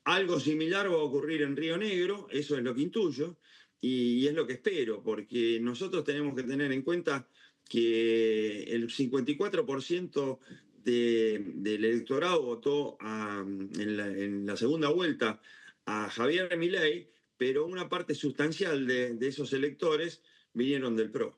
Algo similar va a ocurrir en Río Negro, eso es lo que intuyo, y es lo que espero, porque nosotros tenemos que tener en cuenta que el 54% del electorado votó en la segunda vuelta a Javier Milei, pero una parte sustancial de esos electores vinieron del PRO.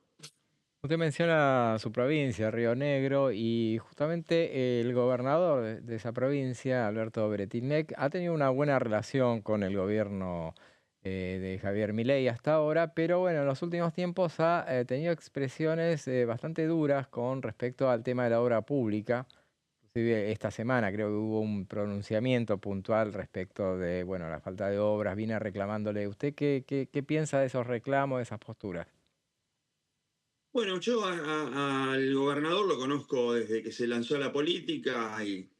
Usted menciona su provincia, Río Negro, y justamente el gobernador de esa provincia, Alberto Bretilnec, ha tenido una buena relación con el gobierno de Javier Milei hasta ahora, pero bueno, en los últimos tiempos ha tenido expresiones bastante duras con respecto al tema de la obra pública. Inclusive esta semana creo que hubo un pronunciamiento puntual respecto de, bueno, la falta de obras. Vine reclamándole. ¿Usted qué piensa de esos reclamos, de esas posturas? Bueno, yo al gobernador lo conozco desde que se lanzó a la política y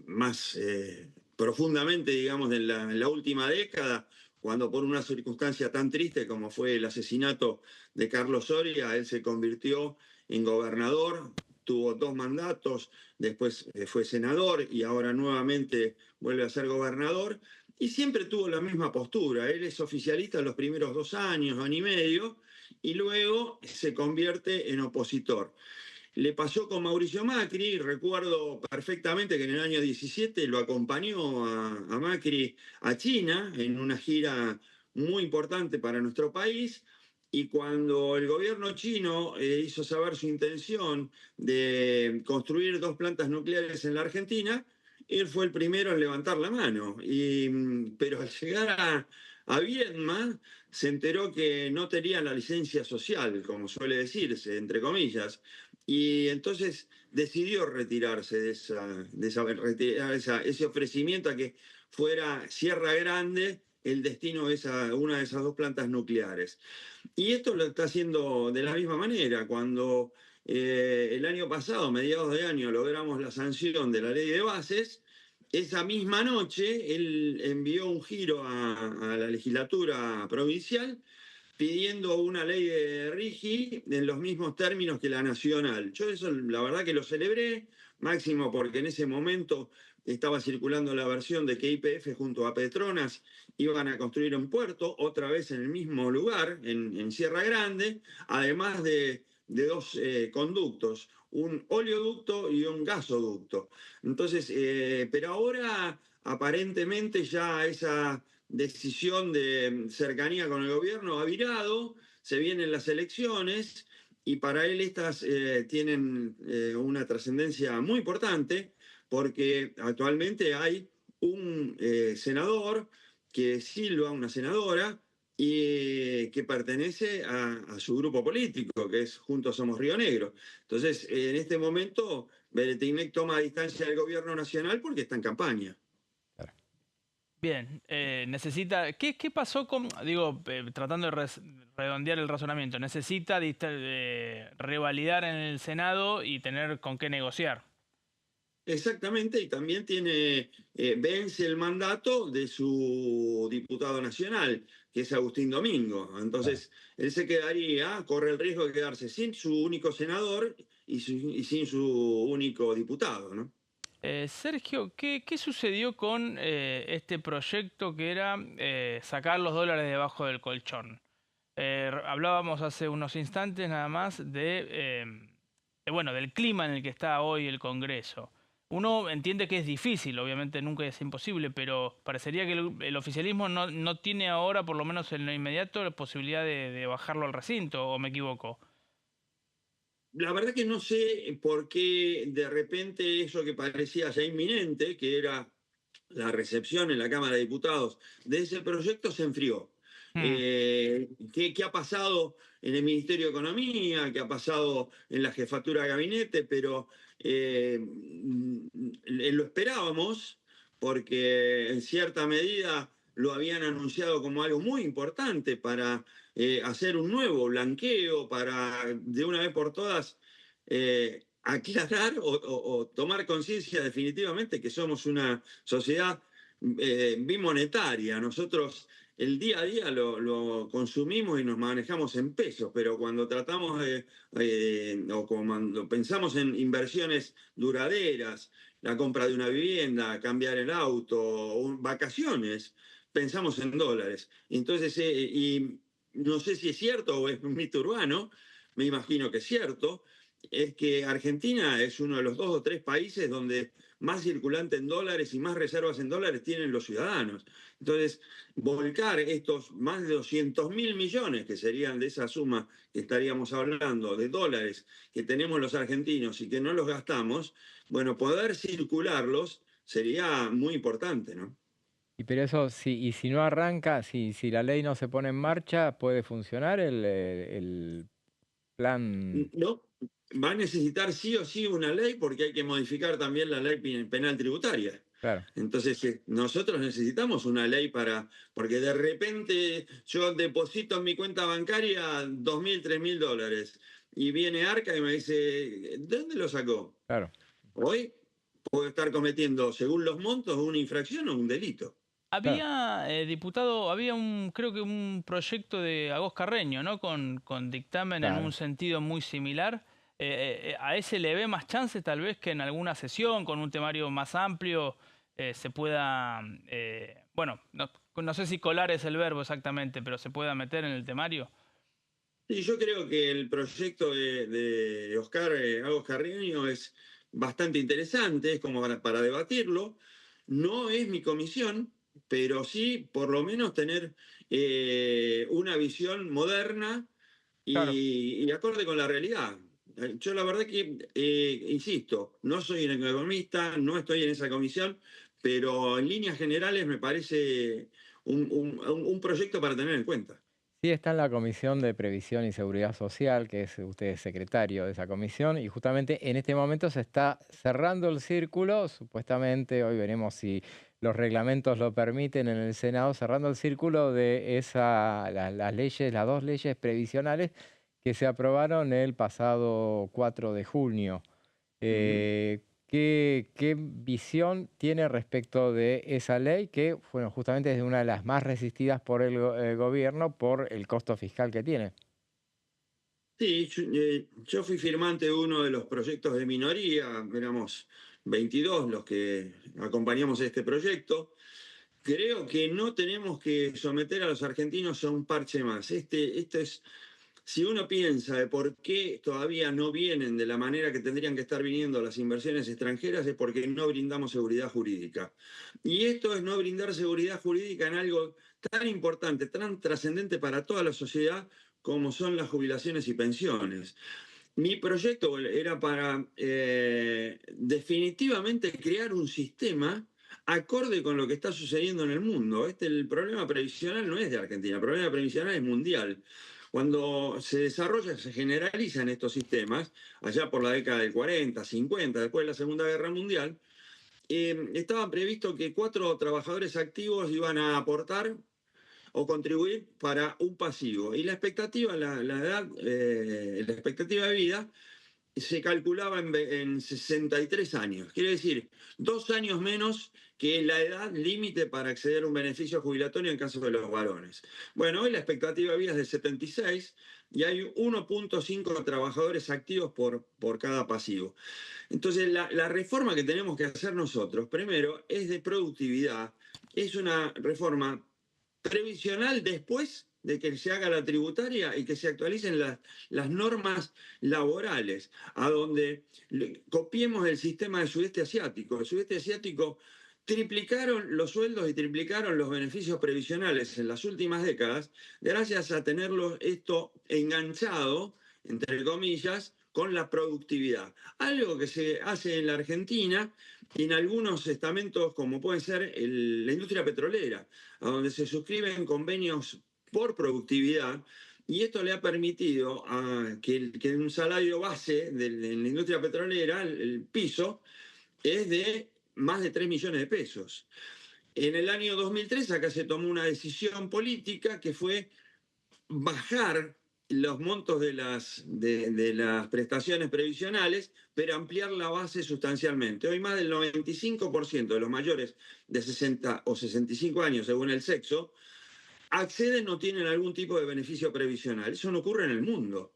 más profundamente, digamos, en la última década, cuando por una circunstancia tan triste como fue el asesinato de Carlos Soria, él se convirtió en gobernador, tuvo 2 mandatos, después fue senador y ahora nuevamente vuelve a ser gobernador, y siempre tuvo la misma postura. Él es oficialista los primeros 2 años, año y medio, y luego se convierte en opositor. Le pasó con Mauricio Macri, recuerdo perfectamente que en el año 17 lo acompañó a Macri a China en una gira muy importante para nuestro país, y cuando el gobierno chino hizo saber su intención de construir 2 plantas nucleares en la Argentina, él fue el primero en levantar la mano. Pero al llegar a Viedma se enteró que no tenía la licencia social, como suele decirse, entre comillas, y entonces decidió retirarse de ese ofrecimiento a que fuera Sierra Grande el destino de una de esas 2 plantas nucleares. Y esto lo está haciendo de la misma manera. Cuando el año pasado, mediados de año, logramos la sanción de la ley de bases, esa misma noche él envió un giro a la legislatura provincial pidiendo una ley de RIGI en los mismos términos que la nacional. Yo eso la verdad que lo celebré Máximo porque en ese momento estaba circulando la versión de que YPF junto a Petronas iban a construir un puerto, otra vez en el mismo lugar, en Sierra Grande, además de dos conductos, un oleoducto y un gasoducto. Entonces, pero ahora aparentemente ya esa decisión de cercanía con el gobierno ha virado, se vienen las elecciones y para él estas tienen una trascendencia muy importante porque actualmente hay un senador que silba, una senadora, y que pertenece a su grupo político, que es Juntos Somos Río Negro. Entonces, en este momento, Beretilnec toma distancia del gobierno nacional porque está en campaña. Bien, necesita. ¿Qué pasó con, digo, tratando de redondear el razonamiento? Necesita revalidar en el Senado y tener con qué negociar. Exactamente, y también vence el mandato de su diputado nacional, que es Agustín Domingo. Entonces, él corre el riesgo de quedarse sin su único senador y sin su único diputado, ¿no? Sergio, ¿qué sucedió con este proyecto que era sacar los dólares debajo del colchón? Hablábamos hace unos instantes nada más bueno, del clima en el que está hoy el Congreso. Uno entiende que es difícil, obviamente nunca es imposible, pero parecería que el oficialismo no tiene ahora, por lo menos en lo inmediato, la posibilidad de bajarlo al recinto, ¿o me equivoco? La verdad que no sé por qué de repente eso que parecía ya inminente, que era la recepción en la Cámara de Diputados de ese proyecto, se enfrió. ¿Qué ha pasado en el Ministerio de Economía? ¿Qué ha pasado en la jefatura de gabinete? Pero lo esperábamos porque en cierta medida lo habían anunciado como algo muy importante para hacer un nuevo blanqueo, para de una vez por todas aclarar o tomar conciencia definitivamente que somos una sociedad bimonetaria. Nosotros el día a día lo consumimos y nos manejamos en pesos, pero cuando tratamos o cuando pensamos en inversiones duraderas, la compra de una vivienda, cambiar el auto, vacaciones, pensamos en dólares. Entonces, y no sé si es cierto o es un mito urbano, me imagino que es cierto, es que Argentina es uno de los 2 o 3 países donde más circulante en dólares y más reservas en dólares tienen los ciudadanos. Entonces, volcar estos más de 200.000 millones, que serían de esa suma que estaríamos hablando, de dólares que tenemos los argentinos y que no los gastamos, bueno, poder circularlos sería muy importante, ¿no? Pero eso, y si no arranca, si la ley no se pone en marcha, ¿puede funcionar el plan? No, va a necesitar sí o sí una ley porque hay que modificar también la ley penal tributaria. Claro. Entonces, nosotros necesitamos una ley porque de repente yo deposito en mi cuenta bancaria 2.000, 3.000 dólares y viene Arca y me dice, ¿de dónde lo sacó? Claro. Hoy puedo estar cometiendo, según los montos, una infracción o un delito. Había, diputado, creo que un proyecto de Agos Carreño, ¿no? Con dictamen en un sentido muy similar. ¿A ese le ve más chance tal vez que en alguna sesión, con un temario más amplio, se pueda, bueno, no sé si colar es el verbo exactamente, pero se pueda meter en el temario? Sí, yo creo que el proyecto de Oscar Agos Carreño es bastante interesante, es como para debatirlo. No es mi comisión, pero sí por lo menos tener una visión moderna y acorde con la realidad. Yo la verdad que, insisto, no soy un economista, no estoy en esa comisión, pero en líneas generales me parece un proyecto para tener en cuenta. Sí, está en la Comisión de Previsión y Seguridad Social, que usted es secretario de esa comisión, y justamente en este momento se está cerrando el círculo, supuestamente, hoy veremos si los reglamentos lo permiten en el Senado, cerrando el círculo de las leyes, las 2 leyes previsionales que se aprobaron el pasado 4 de junio. ¿Qué visión tiene respecto de esa ley que, bueno, justamente es una de las más resistidas por el gobierno por el costo fiscal que tiene? Sí, yo fui firmante de uno de los proyectos de minoría, éramos 22 los que acompañamos este proyecto. Creo que no tenemos que someter a los argentinos a un parche más. Esto es, si uno piensa de por qué todavía no vienen de la manera que tendrían que estar viniendo las inversiones extranjeras, es porque no brindamos seguridad jurídica. Y esto es no brindar seguridad jurídica en algo tan importante, tan trascendente para toda la sociedad, como son las jubilaciones y pensiones. Mi proyecto era para definitivamente crear un sistema acorde con lo que está sucediendo en el mundo. El problema previsional no es de Argentina, el problema previsional es mundial. Cuando se desarrolla, se generalizan estos sistemas, allá por la década del 40, 50, después de la Segunda Guerra Mundial, estaba previsto que 4 trabajadores activos iban a aportar o contribuir para un pasivo. Y la expectativa, la expectativa de vida se calculaba en 63 años. Quiere decir, 2 años menos que la edad límite para acceder a un beneficio jubilatorio en caso de los varones. Bueno, hoy la expectativa de vida es de 76 y hay 1.5 trabajadores activos por cada pasivo. Entonces, la reforma que tenemos que hacer nosotros, primero, es de productividad. Es una reforma previsional después de que se haga la tributaria y que se actualicen las normas laborales, a donde copiemos el sistema del sudeste asiático. El sudeste asiático triplicaron los sueldos y triplicaron los beneficios previsionales en las últimas décadas, gracias a tenerlo esto enganchado, entre comillas, con la productividad. Algo que se hace en la Argentina y en algunos estamentos, como puede ser la industria petrolera, a donde se suscriben convenios por productividad, y esto le ha permitido que un salario base de la industria petrolera, el piso, es de más de 3 millones de pesos. En el año 2003 acá se tomó una decisión política que fue bajar los montos de las prestaciones previsionales, pero ampliar la base sustancialmente. Hoy más del 95% de los mayores de 60 o 65 años, según el sexo, acceden o tienen algún tipo de beneficio previsional. Eso no ocurre en el mundo.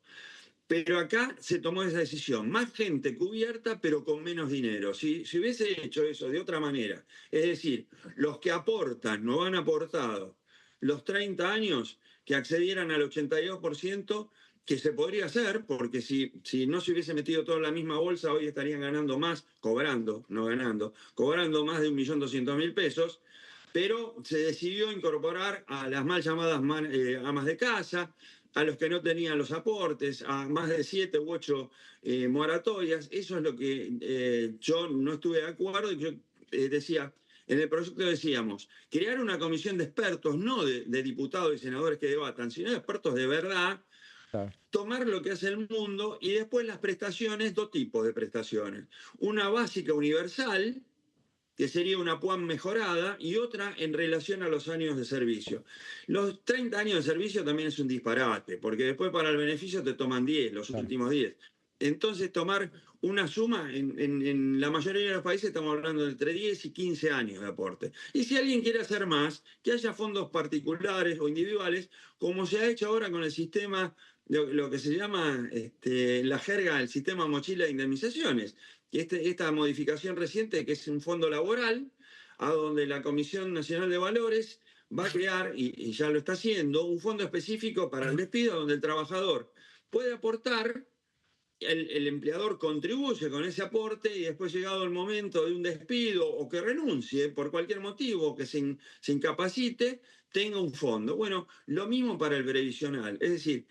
Pero acá se tomó esa decisión. Más gente cubierta, pero con menos dinero. Si hubiese hecho eso de otra manera, es decir, los que aportan no han aportado los 30 años, que accedieran al 82%, que se podría hacer, porque si no se hubiese metido todo en la misma bolsa, hoy estarían ganando más, cobrando, no ganando, cobrando más de 1.200.000 pesos, pero se decidió incorporar a las mal llamadas amas de casa, a los que no tenían los aportes, a más de 7 u 8 moratorias. Eso es lo que yo no estuve de acuerdo, y yo decía... En el proyecto decíamos, crear una comisión de expertos, no de diputados y senadores que debatan, sino de expertos de verdad, tomar lo que hace el mundo y después las prestaciones, 2 tipos de prestaciones. Una básica universal, que sería una PUAM mejorada, y otra en relación a los años de servicio. Los 30 años de servicio también es un disparate, porque después para el beneficio te toman 10, los últimos 10. Entonces tomar una suma, en la mayoría de los países estamos hablando de entre 10 y 15 años de aporte. Y si alguien quiere hacer más, que haya fondos particulares o individuales, como se ha hecho ahora con el sistema, lo que se llama la jerga, el sistema mochila de indemnizaciones. Esta modificación reciente, que es un fondo laboral, a donde la Comisión Nacional de Valores va a crear, y ya lo está haciendo, un fondo específico para el despido, donde el trabajador puede aportar. El empleador contribuye con ese aporte y después, llegado el momento de un despido o que renuncie por cualquier motivo, que se incapacite, tenga un fondo. Bueno, lo mismo para el previsional. Es decir,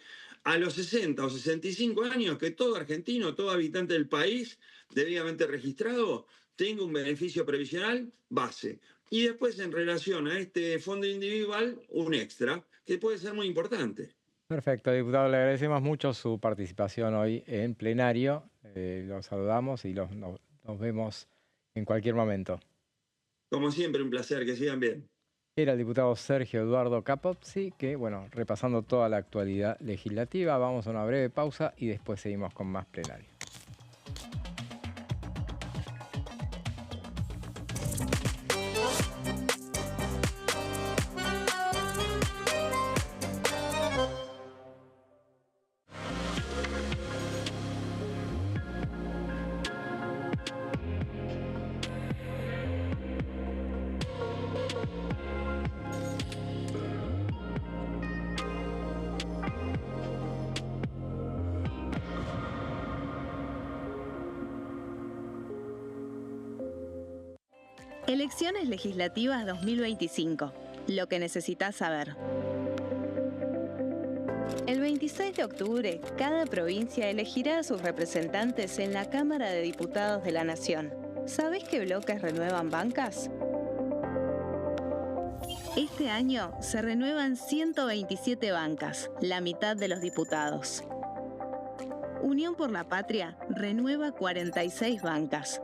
a los 60 o 65 años, que todo argentino, todo habitante del país debidamente registrado, tenga un beneficio previsional base. Y después, en relación a este fondo individual, un extra, que puede ser muy importante. Perfecto, diputado. Le agradecemos mucho su participación hoy en plenario. Los saludamos y nos vemos en cualquier momento. Como siempre, un placer. Que sigan bien. Era el diputado Sergio Eduardo Capozzi, que, repasando toda la actualidad legislativa, vamos a una breve pausa y después seguimos con más plenario. Elecciones legislativas 2025. Lo que necesitas saber. El 26 de octubre, cada provincia elegirá a sus representantes en la Cámara de Diputados de la Nación. ¿Sabés qué bloques renuevan bancas? Este año se renuevan 127 bancas, la mitad de los diputados. Unión por la Patria renueva 46 bancas.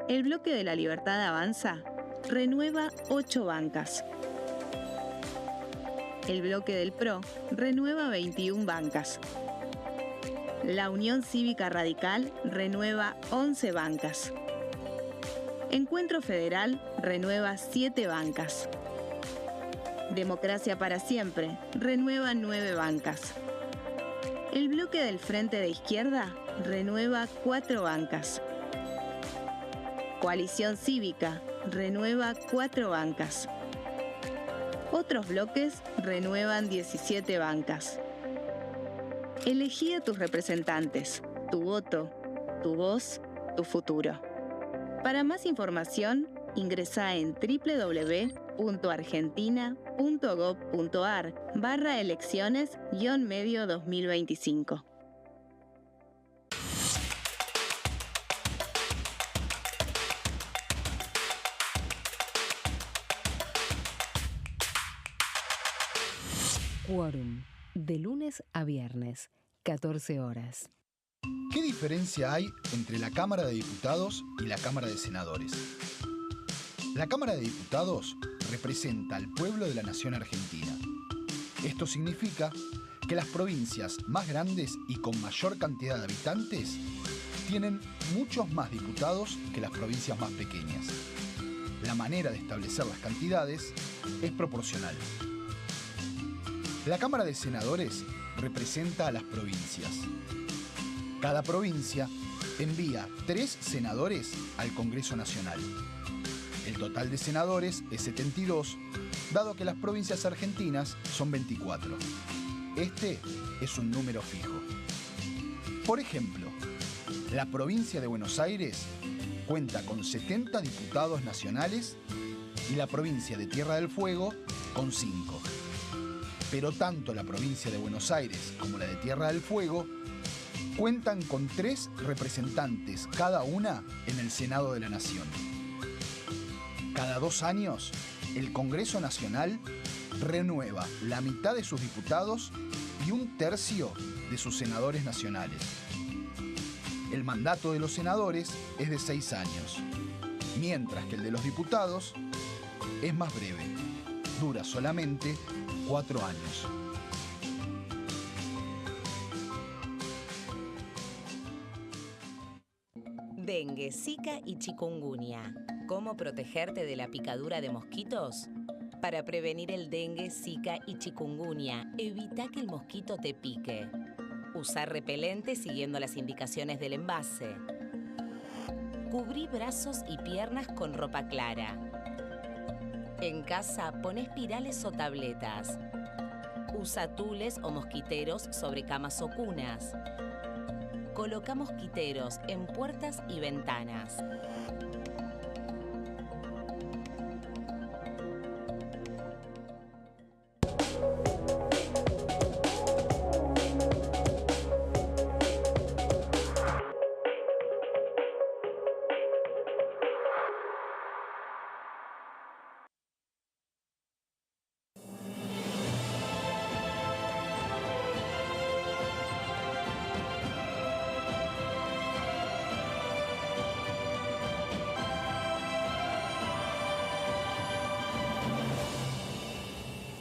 El Bloque de la Libertad Avanza renueva 8 bancas. El Bloque del PRO renueva 21 bancas. La Unión Cívica Radical renueva 11 bancas. Encuentro Federal renueva 7 bancas. Democracia para Siempre renueva 9 bancas. El Bloque del Frente de Izquierda renueva 4 bancas. Coalición Cívica renueva 4 bancas. Otros bloques renuevan 17 bancas. Elegí a tus representantes, tu voto, tu voz, tu futuro. Para más información, ingresá en www.argentina.gov.ar/elecciones-medio 2025. Quórum, de lunes a viernes, 14 horas. ¿Qué diferencia hay entre la Cámara de Diputados y la Cámara de Senadores? La Cámara de Diputados representa al pueblo de la nación argentina. Esto significa que las provincias más grandes y con mayor cantidad de habitantes tienen muchos más diputados que las provincias más pequeñas. La manera de establecer las cantidades es proporcional. La Cámara de Senadores representa a las provincias. Cada provincia envía 3 senadores al Congreso Nacional. El total de senadores es 72, dado que las provincias argentinas son 24. Este es un número fijo. Por ejemplo, la provincia de Buenos Aires cuenta con 70 diputados nacionales y la provincia de Tierra del Fuego con 5. Pero tanto la provincia de Buenos Aires como la de Tierra del Fuego cuentan con 3 representantes cada una en el Senado de la Nación. Cada 2 años, el Congreso Nacional renueva la mitad de sus diputados y 1/3 de sus senadores nacionales. El mandato de los senadores es de 6 años, mientras que el de los diputados es más breve, dura solamente 4 años. Dengue, Zika y chikungunya. ¿Cómo protegerte de la picadura de mosquitos? Para prevenir el dengue, Zika y chikungunya, evita que el mosquito te pique. Usar repelente siguiendo las indicaciones del envase. Cubrí brazos y piernas con ropa clara. En casa, pon espirales o tabletas. Usa tules o mosquiteros sobre camas o cunas. Coloca mosquiteros en puertas y ventanas.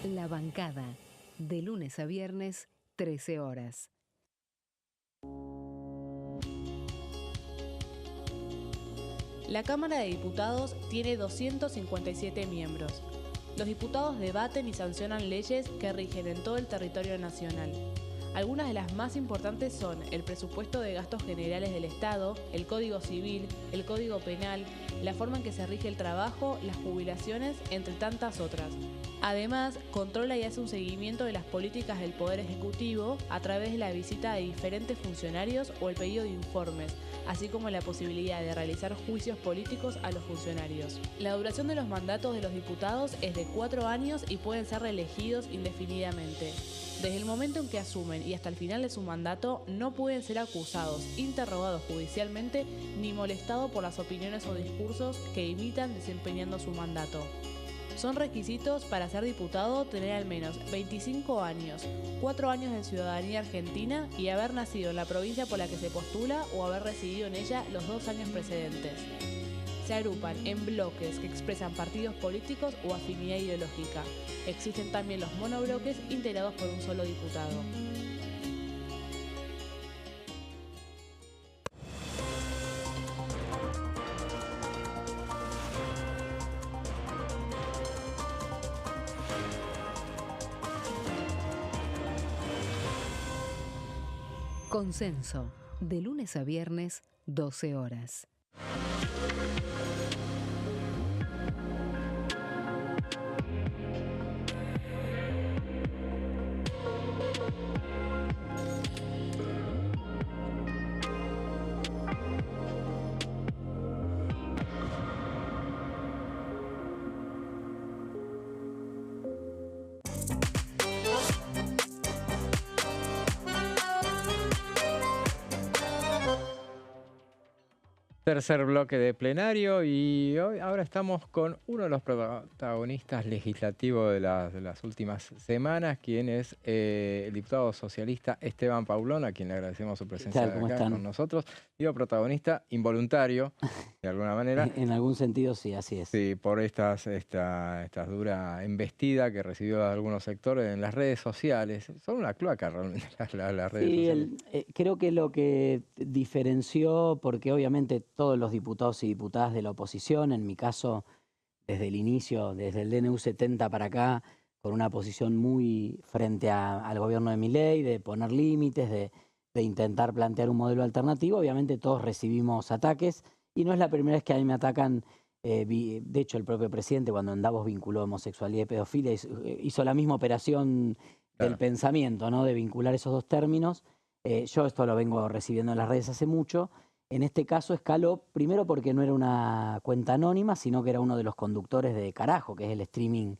La bancada, de lunes a viernes, 13 horas. La Cámara de Diputados tiene 257 miembros. Los diputados debaten y sancionan leyes que rigen en todo el territorio nacional. Algunas de las más importantes son el presupuesto de gastos generales del Estado, el Código Civil, el Código Penal, la forma en que se rige el trabajo, las jubilaciones, entre tantas otras. Además, controla y hace un seguimiento de las políticas del Poder Ejecutivo a través de la visita de diferentes funcionarios o el pedido de informes, así como la posibilidad de realizar juicios políticos a los funcionarios. La duración de los mandatos de los diputados es de 4 años y pueden ser reelegidos indefinidamente. Desde el momento en que asumen y hasta el final de su mandato, no pueden ser acusados, interrogados judicialmente, ni molestados por las opiniones o discursos que imitan desempeñando su mandato. Son requisitos para ser diputado tener al menos 25 años, 4 años de ciudadanía argentina y haber nacido en la provincia por la que se postula o haber residido en ella los 2 años precedentes. Se agrupan en bloques que expresan partidos políticos o afinidad ideológica. Existen también los monobloques integrados por un solo diputado. Consenso, de lunes a viernes, 12 horas. Tercer bloque de plenario y ahora estamos con uno de los protagonistas legislativos de las últimas semanas, quien es el diputado socialista Esteban Paulón, a quien le agradecemos su presencia acá con nosotros. Digo protagonista involuntario, de alguna manera. En algún sentido sí, así es. Sí, por esta dura embestida que recibió de algunos sectores en las redes sociales. Son una cloaca realmente las redes sociales. Creo que lo que diferenció, porque obviamente todos los diputados y diputadas de la oposición, en mi caso, desde el inicio, desde el DNU 70 para acá, con una posición muy frente al gobierno de Milei, de poner límites, de intentar plantear un modelo alternativo. Obviamente todos recibimos ataques y no es la primera vez que a mí me atacan. De hecho, el propio presidente, cuando en Davos vinculó homosexualidad y pedofilia, hizo la misma operación del pensamiento, ¿no? De vincular esos dos términos. Yo esto lo vengo recibiendo en las redes hace mucho. En este caso escaló, primero porque no era una cuenta anónima, sino que era uno de los conductores de Carajo, que es el streaming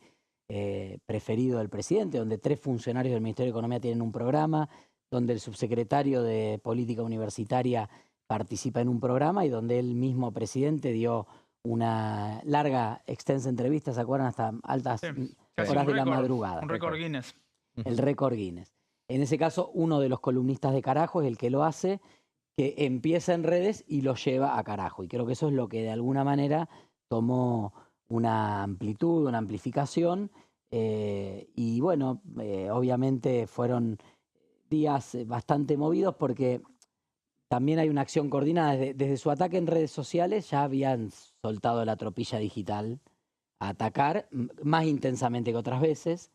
preferido del presidente, donde 3 funcionarios del Ministerio de Economía tienen un programa, donde el subsecretario de Política Universitaria participa en un programa y donde el mismo presidente dio una larga, extensa entrevista, ¿se acuerdan? Hasta altas horas de la madrugada. Un récord Guinness. El récord Guinness. En ese caso, uno de los columnistas de Carajo es el que lo hace, que empieza en redes y lo lleva a Carajo. Y creo que eso es lo que de alguna manera tomó una amplitud, una amplificación. Y bueno, obviamente fueron días bastante movidos porque también hay una acción coordinada. Desde su ataque en redes sociales ya habían soltado la tropilla digital a atacar más intensamente que otras veces.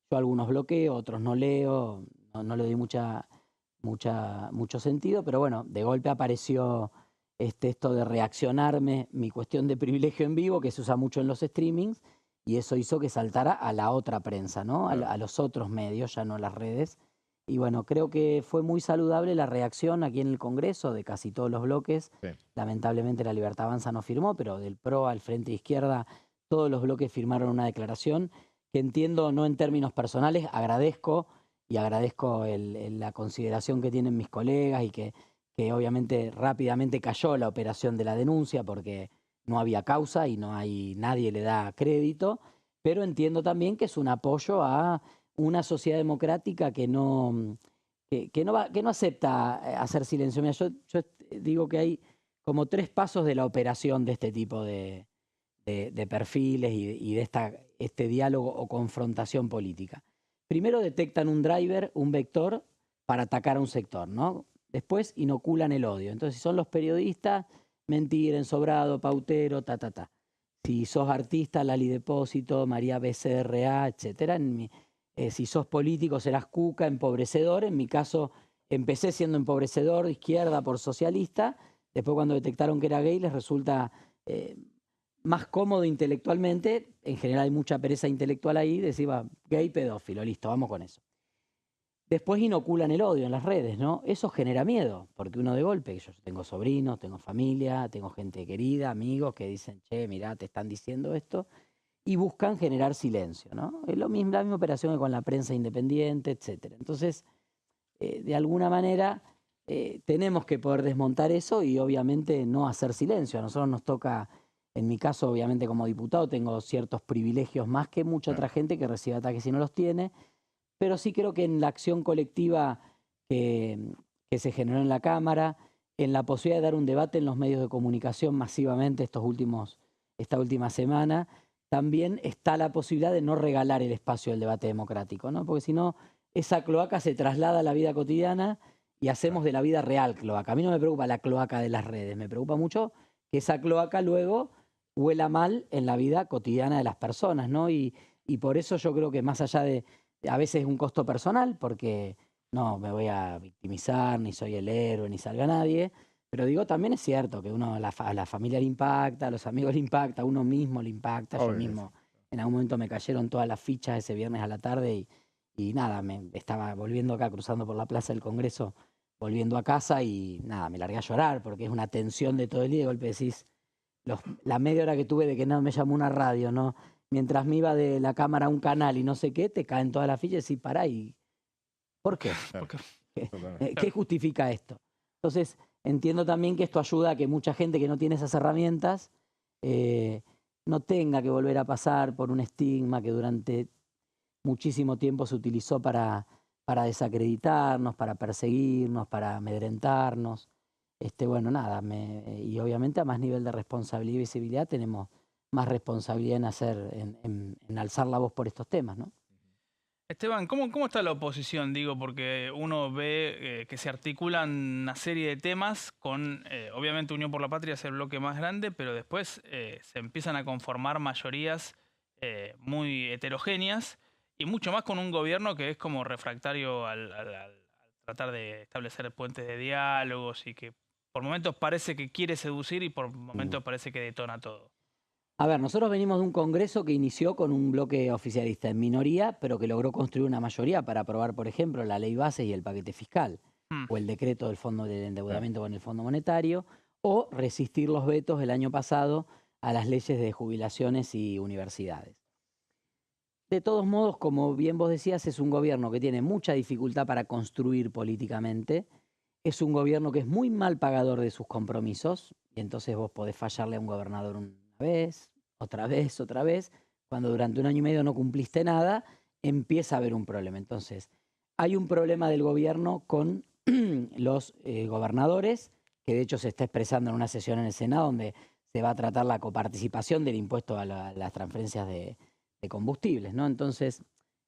Yo algunos bloqueo, otros no leo, no le doy mucho sentido, pero bueno, de golpe apareció esto de reaccionarme, mi cuestión de privilegio en vivo, que se usa mucho en los streamings, y eso hizo que saltara a la otra prensa, ¿no? A los otros medios, ya no a las redes. Y bueno, creo que fue muy saludable la reacción aquí en el Congreso de casi todos los bloques. Sí. Lamentablemente la Libertad Avanza no firmó, pero del PRO al Frente Izquierda, todos los bloques firmaron una declaración que entiendo, no en términos personales, agradezco la consideración que tienen mis colegas y que obviamente rápidamente cayó la operación de la denuncia porque no había causa y nadie le da crédito, pero entiendo también que es un apoyo a una sociedad democrática que no acepta hacer silencio. Mira, yo digo que hay como 3 pasos de la operación de este tipo de perfiles y de este diálogo o confrontación política. Primero detectan un driver, un vector para atacar a un sector, ¿no? Después inoculan el odio. Entonces, si son los periodistas, mentir, ensobrado, pautero, Si sos artista, Lali Depósito, María BCRA, etcétera. Si sos político, serás Cuca, empobrecedor. En mi caso, empecé siendo empobrecedor, izquierda, por socialista. Después, cuando detectaron que era gay, les resulta más cómodo intelectualmente. En general hay mucha pereza intelectual ahí, decir, va, gay, pedófilo, listo, vamos con eso. Después inoculan el odio en las redes, ¿no? Eso genera miedo, porque uno de golpe, yo tengo sobrinos, tengo familia, tengo gente querida, amigos que dicen, che, mirá, te están diciendo esto, y buscan generar silencio, ¿no? Es lo mismo, la misma operación que con la prensa independiente, etcétera. Entonces, de alguna manera, tenemos que poder desmontar eso y obviamente no hacer silencio. A nosotros nos toca, en mi caso, obviamente como diputado, tengo ciertos privilegios más que mucha otra gente que recibe ataques y no los tiene, pero sí creo que en la acción colectiva que se generó en la Cámara, en la posibilidad de dar un debate en los medios de comunicación masivamente esta última semana, también está la posibilidad de no regalar el espacio del debate democrático, ¿no? Porque si no, esa cloaca se traslada a la vida cotidiana y hacemos de la vida real cloaca. A mí no me preocupa la cloaca de las redes, me preocupa mucho que esa cloaca luego huela mal en la vida cotidiana de las personas, ¿no? Y por eso yo creo que más allá de, a veces es un costo personal, porque no me voy a victimizar, ni soy el héroe, ni salga nadie, pero digo, también es cierto que uno a la familia le impacta, a los amigos le impacta, a uno mismo le impacta, yo mismo. En algún momento me cayeron todas las fichas ese viernes a la tarde y nada, me estaba volviendo acá, cruzando por la Plaza del Congreso, volviendo a casa y nada, me largué a llorar porque es una tensión de todo el día. De golpe decís, la media hora que tuve de que no me llamó una radio, ¿no? Mientras me iba de la cámara a un canal y no sé qué, te caen todas las fichas y pará y... ¿Por qué? ¿Qué justifica esto? Entonces, entiendo también que esto ayuda a que mucha gente que no tiene esas herramientas no tenga que volver a pasar por un estigma que durante muchísimo tiempo se utilizó para desacreditarnos, para perseguirnos, para amedrentarnos. Bueno, nada, y obviamente a más nivel de responsabilidad y visibilidad tenemos más responsabilidad en alzar la voz por estos temas, ¿no? Esteban, ¿cómo está la oposición? Digo, porque uno ve que se articulan una serie de temas con, obviamente, Unión por la Patria es el bloque más grande, pero después se empiezan a conformar mayorías muy heterogéneas y mucho más con un gobierno que es como refractario al tratar de establecer puentes de diálogos y que por momentos parece que quiere seducir y por momentos parece que detona todo. A ver, nosotros venimos de un Congreso que inició con un bloque oficialista en minoría, pero que logró construir una mayoría para aprobar, por ejemplo, la ley base y el paquete fiscal, o el decreto del Fondo del Endeudamiento con el Fondo Monetario, o resistir los vetos el año pasado a las leyes de jubilaciones y universidades. De todos modos, como bien vos decías, es un gobierno que tiene mucha dificultad para construir políticamente, es un gobierno que es muy mal pagador de sus compromisos, y entonces vos podés fallarle a un gobernador una vez, otra vez, cuando durante un año y medio no cumpliste nada, empieza a haber un problema. Entonces, hay un problema del gobierno con los gobernadores, que de hecho se está expresando en una sesión en el Senado donde se va a tratar la coparticipación del impuesto a las transferencias de combustibles, ¿no? Entonces,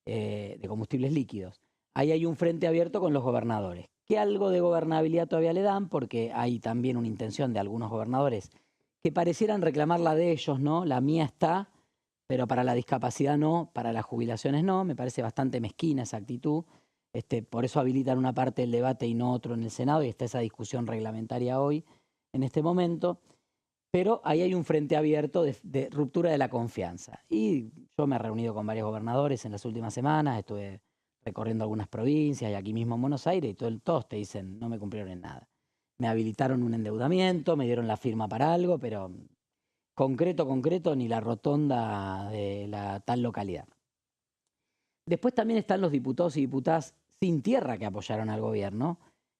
de combustibles líquidos. Ahí hay un frente abierto con los gobernadores, que algo de gobernabilidad todavía le dan, porque hay también una intención de algunos gobernadores que parecieran reclamar la de ellos, ¿no? La mía está, pero para la discapacidad no, para las jubilaciones no. Me parece bastante mezquina esa actitud. Por eso habilitan una parte del debate y no otro en el Senado, y está esa discusión reglamentaria hoy, en este momento. Pero ahí hay un frente abierto de ruptura de la confianza. Y yo me he reunido con varios gobernadores en las últimas semanas, estuve recorriendo algunas provincias y aquí mismo en Buenos Aires, y todos te dicen, no me cumplieron en nada. Me habilitaron un endeudamiento, me dieron la firma para algo, pero concreto, ni la rotonda de la tal localidad. Después también están los diputados y diputadas sin tierra que apoyaron al gobierno,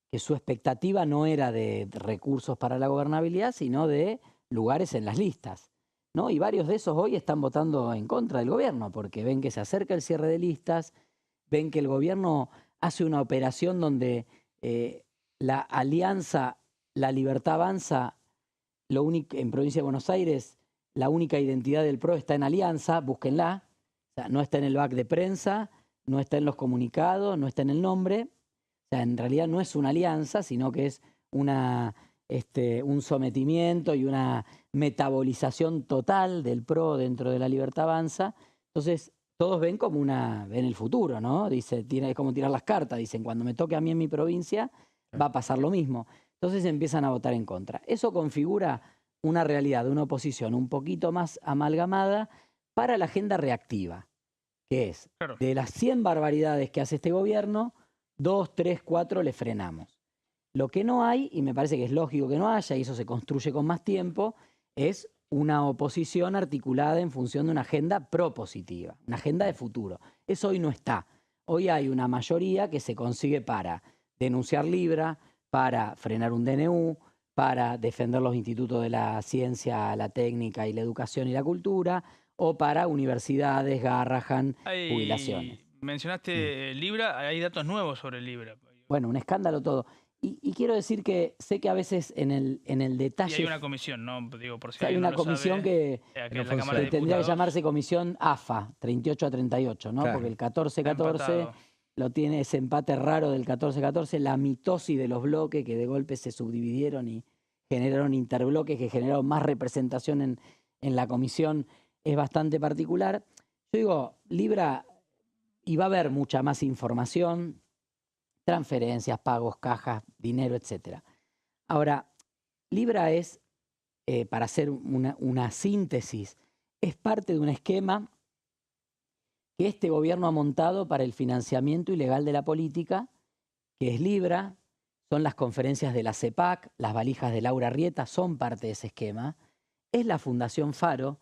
que su expectativa no era de recursos para la gobernabilidad, sino de lugares en las listas, ¿no? Y varios de esos hoy están votando en contra del gobierno, porque ven que se acerca el cierre de listas, ven que el gobierno hace una operación donde la alianza La Libertad Avanza, en Provincia de Buenos Aires, la única identidad del PRO está en alianza, búsquenla. O sea, no está en el back de prensa, no está en los comunicados, no está en el nombre. O sea, en realidad no es una alianza, sino que es un sometimiento y una metabolización total del PRO dentro de La Libertad Avanza. Entonces, todos ven ven el futuro, ¿no? Dice, es como tirar las cartas. Dicen, cuando me toque a mí en mi provincia, va a pasar lo mismo. Entonces empiezan a votar en contra. Eso configura una realidad de una oposición un poquito más amalgamada para la agenda reactiva, que es, Claro. de las 100 barbaridades que hace este gobierno, 2, 3, 4 le frenamos. Lo que no hay, y me parece que es lógico que no haya, y eso se construye con más tiempo, es una oposición articulada en función de una agenda propositiva, una agenda de futuro. Eso hoy no está. Hoy hay una mayoría que se consigue para denunciar Libra, para frenar un DNU, para defender los institutos de la ciencia, la técnica y la educación y la cultura, o para universidades, Garrahan, jubilaciones. Mencionaste Libra, hay datos nuevos sobre Libra. Bueno, un escándalo todo. Y quiero decir que sé que a veces en el detalle... Y hay una comisión, ¿no? Digo, por si hay una comisión que tendría que llamarse Comisión AFA, 38 a 38, ¿no? Claro. Porque el 14-14 lo tiene ese empate raro del 14-14, la mitosis de los bloques que de golpe se subdividieron y generaron interbloques que generaron más representación en la comisión, es bastante particular. Yo digo, Libra, y va a haber mucha más información, transferencias, pagos, cajas, dinero, etc. Ahora, Libra es, para hacer una síntesis, es parte de un esquema que este gobierno ha montado para el financiamiento ilegal de la política, que es Libra, son las conferencias de la CEPAC, las valijas de Laura Arrieta son parte de ese esquema, es la Fundación Faro.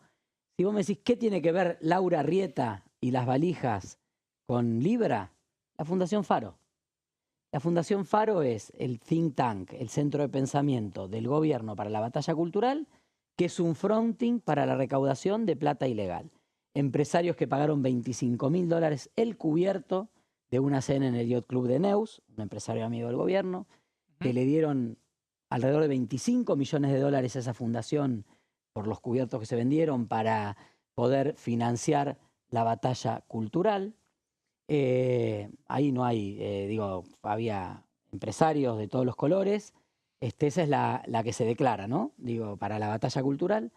Si vos me decís, ¿qué tiene que ver Laura Arrieta y las valijas con Libra? La Fundación Faro. La Fundación Faro es el think tank, el centro de pensamiento del gobierno para la batalla cultural, que es un fronting para la recaudación de plata ilegal. Empresarios que pagaron $25.000 el cubierto de una cena en el Yacht Club de Neus, un empresario amigo del gobierno, que le dieron alrededor de $25 millones a esa fundación por los cubiertos que se vendieron para poder financiar la batalla cultural. Ahí no hay, había empresarios de todos los colores. Esa es la que se declara, ¿no? Digo, para la batalla cultural.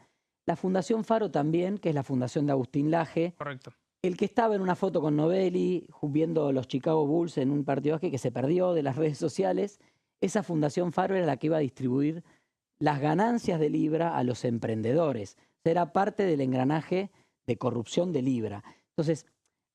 La Fundación Faro también, que es la fundación de Agustín Laje. Correcto. El que estaba en una foto con Novelli, viendo los Chicago Bulls en un partido de básquet que se perdió de las redes sociales. Esa Fundación Faro era la que iba a distribuir las ganancias de Libra a los emprendedores. Era parte del engranaje de corrupción de Libra. Entonces,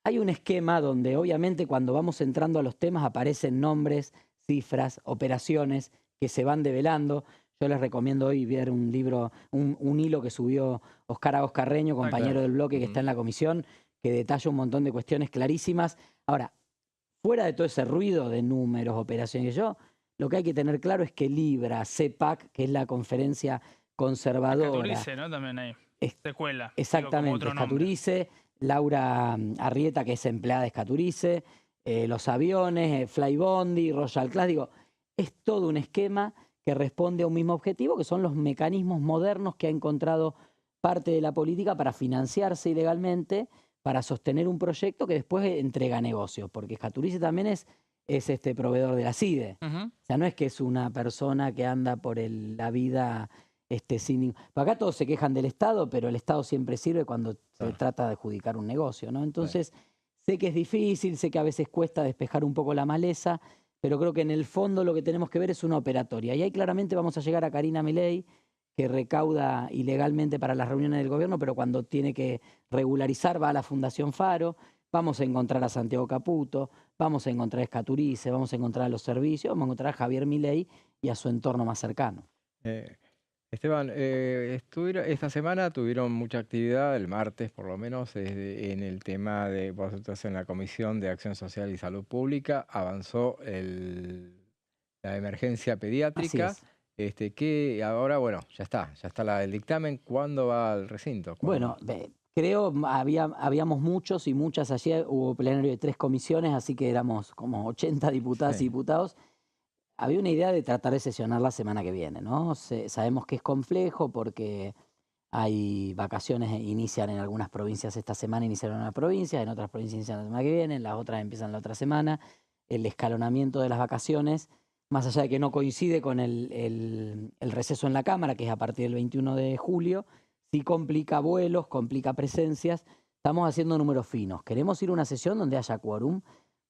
hay un esquema donde obviamente cuando vamos entrando a los temas aparecen nombres, cifras, operaciones que se van develando. Yo les recomiendo hoy ver un libro, un hilo que subió Oscar Agos Carreño, compañero del bloque que está en la comisión, que detalla un montón de cuestiones clarísimas. Ahora, fuera de todo ese ruido de números, operaciones, lo que hay que tener claro es que Libra, CEPAC, que es la conferencia conservadora... Escaturice, ¿no? También hay secuela. Exactamente, Escaturice, Laura Arrieta, que es empleada de Escaturice, los aviones, Flybondi, Royal Class, es todo un esquema que responde a un mismo objetivo, que son los mecanismos modernos que ha encontrado parte de la política para financiarse ilegalmente, para sostener un proyecto que después entrega negocios, porque Escaturice también es proveedor de la CIDE. O sea, no es que es una persona que anda por la vida sin... Acá todos se quejan del Estado, pero el Estado siempre sirve cuando se trata de adjudicar un negocio, ¿no? Entonces, sé que es difícil, sé que a veces cuesta despejar un poco la maleza, pero creo que en el fondo lo que tenemos que ver es una operatoria. Y ahí claramente vamos a llegar a Karina Milei, que recauda ilegalmente para las reuniones del gobierno, pero cuando tiene que regularizar va a la Fundación Faro. Vamos a encontrar a Santiago Caputo, vamos a encontrar a Escaturice, vamos a encontrar a los servicios, vamos a encontrar a Javier Milei y a su entorno más cercano. Esteban, esta semana tuvieron mucha actividad, el martes por lo menos, en el tema de, vos estás en la Comisión de Acción Social y Salud Pública, avanzó la emergencia pediátrica, que ahora, bueno, ya está el dictamen. ¿Cuándo va al recinto? Bueno, creo habíamos muchos y muchas ayer, hubo plenario de 3 comisiones, así que éramos como 80 diputadas y diputados. Había una idea de tratar de sesionar la semana que viene, ¿no? Sabemos que es complejo porque hay vacaciones, inician en algunas provincias esta semana, iniciaron en una provincia, en otras provincias inician la semana que viene, en las otras empiezan la otra semana. El escalonamiento de las vacaciones, más allá de que no coincide con el receso en la Cámara, que es a partir del 21 de julio, sí complica vuelos, complica presencias. Estamos haciendo números finos. Queremos ir a una sesión donde haya quórum,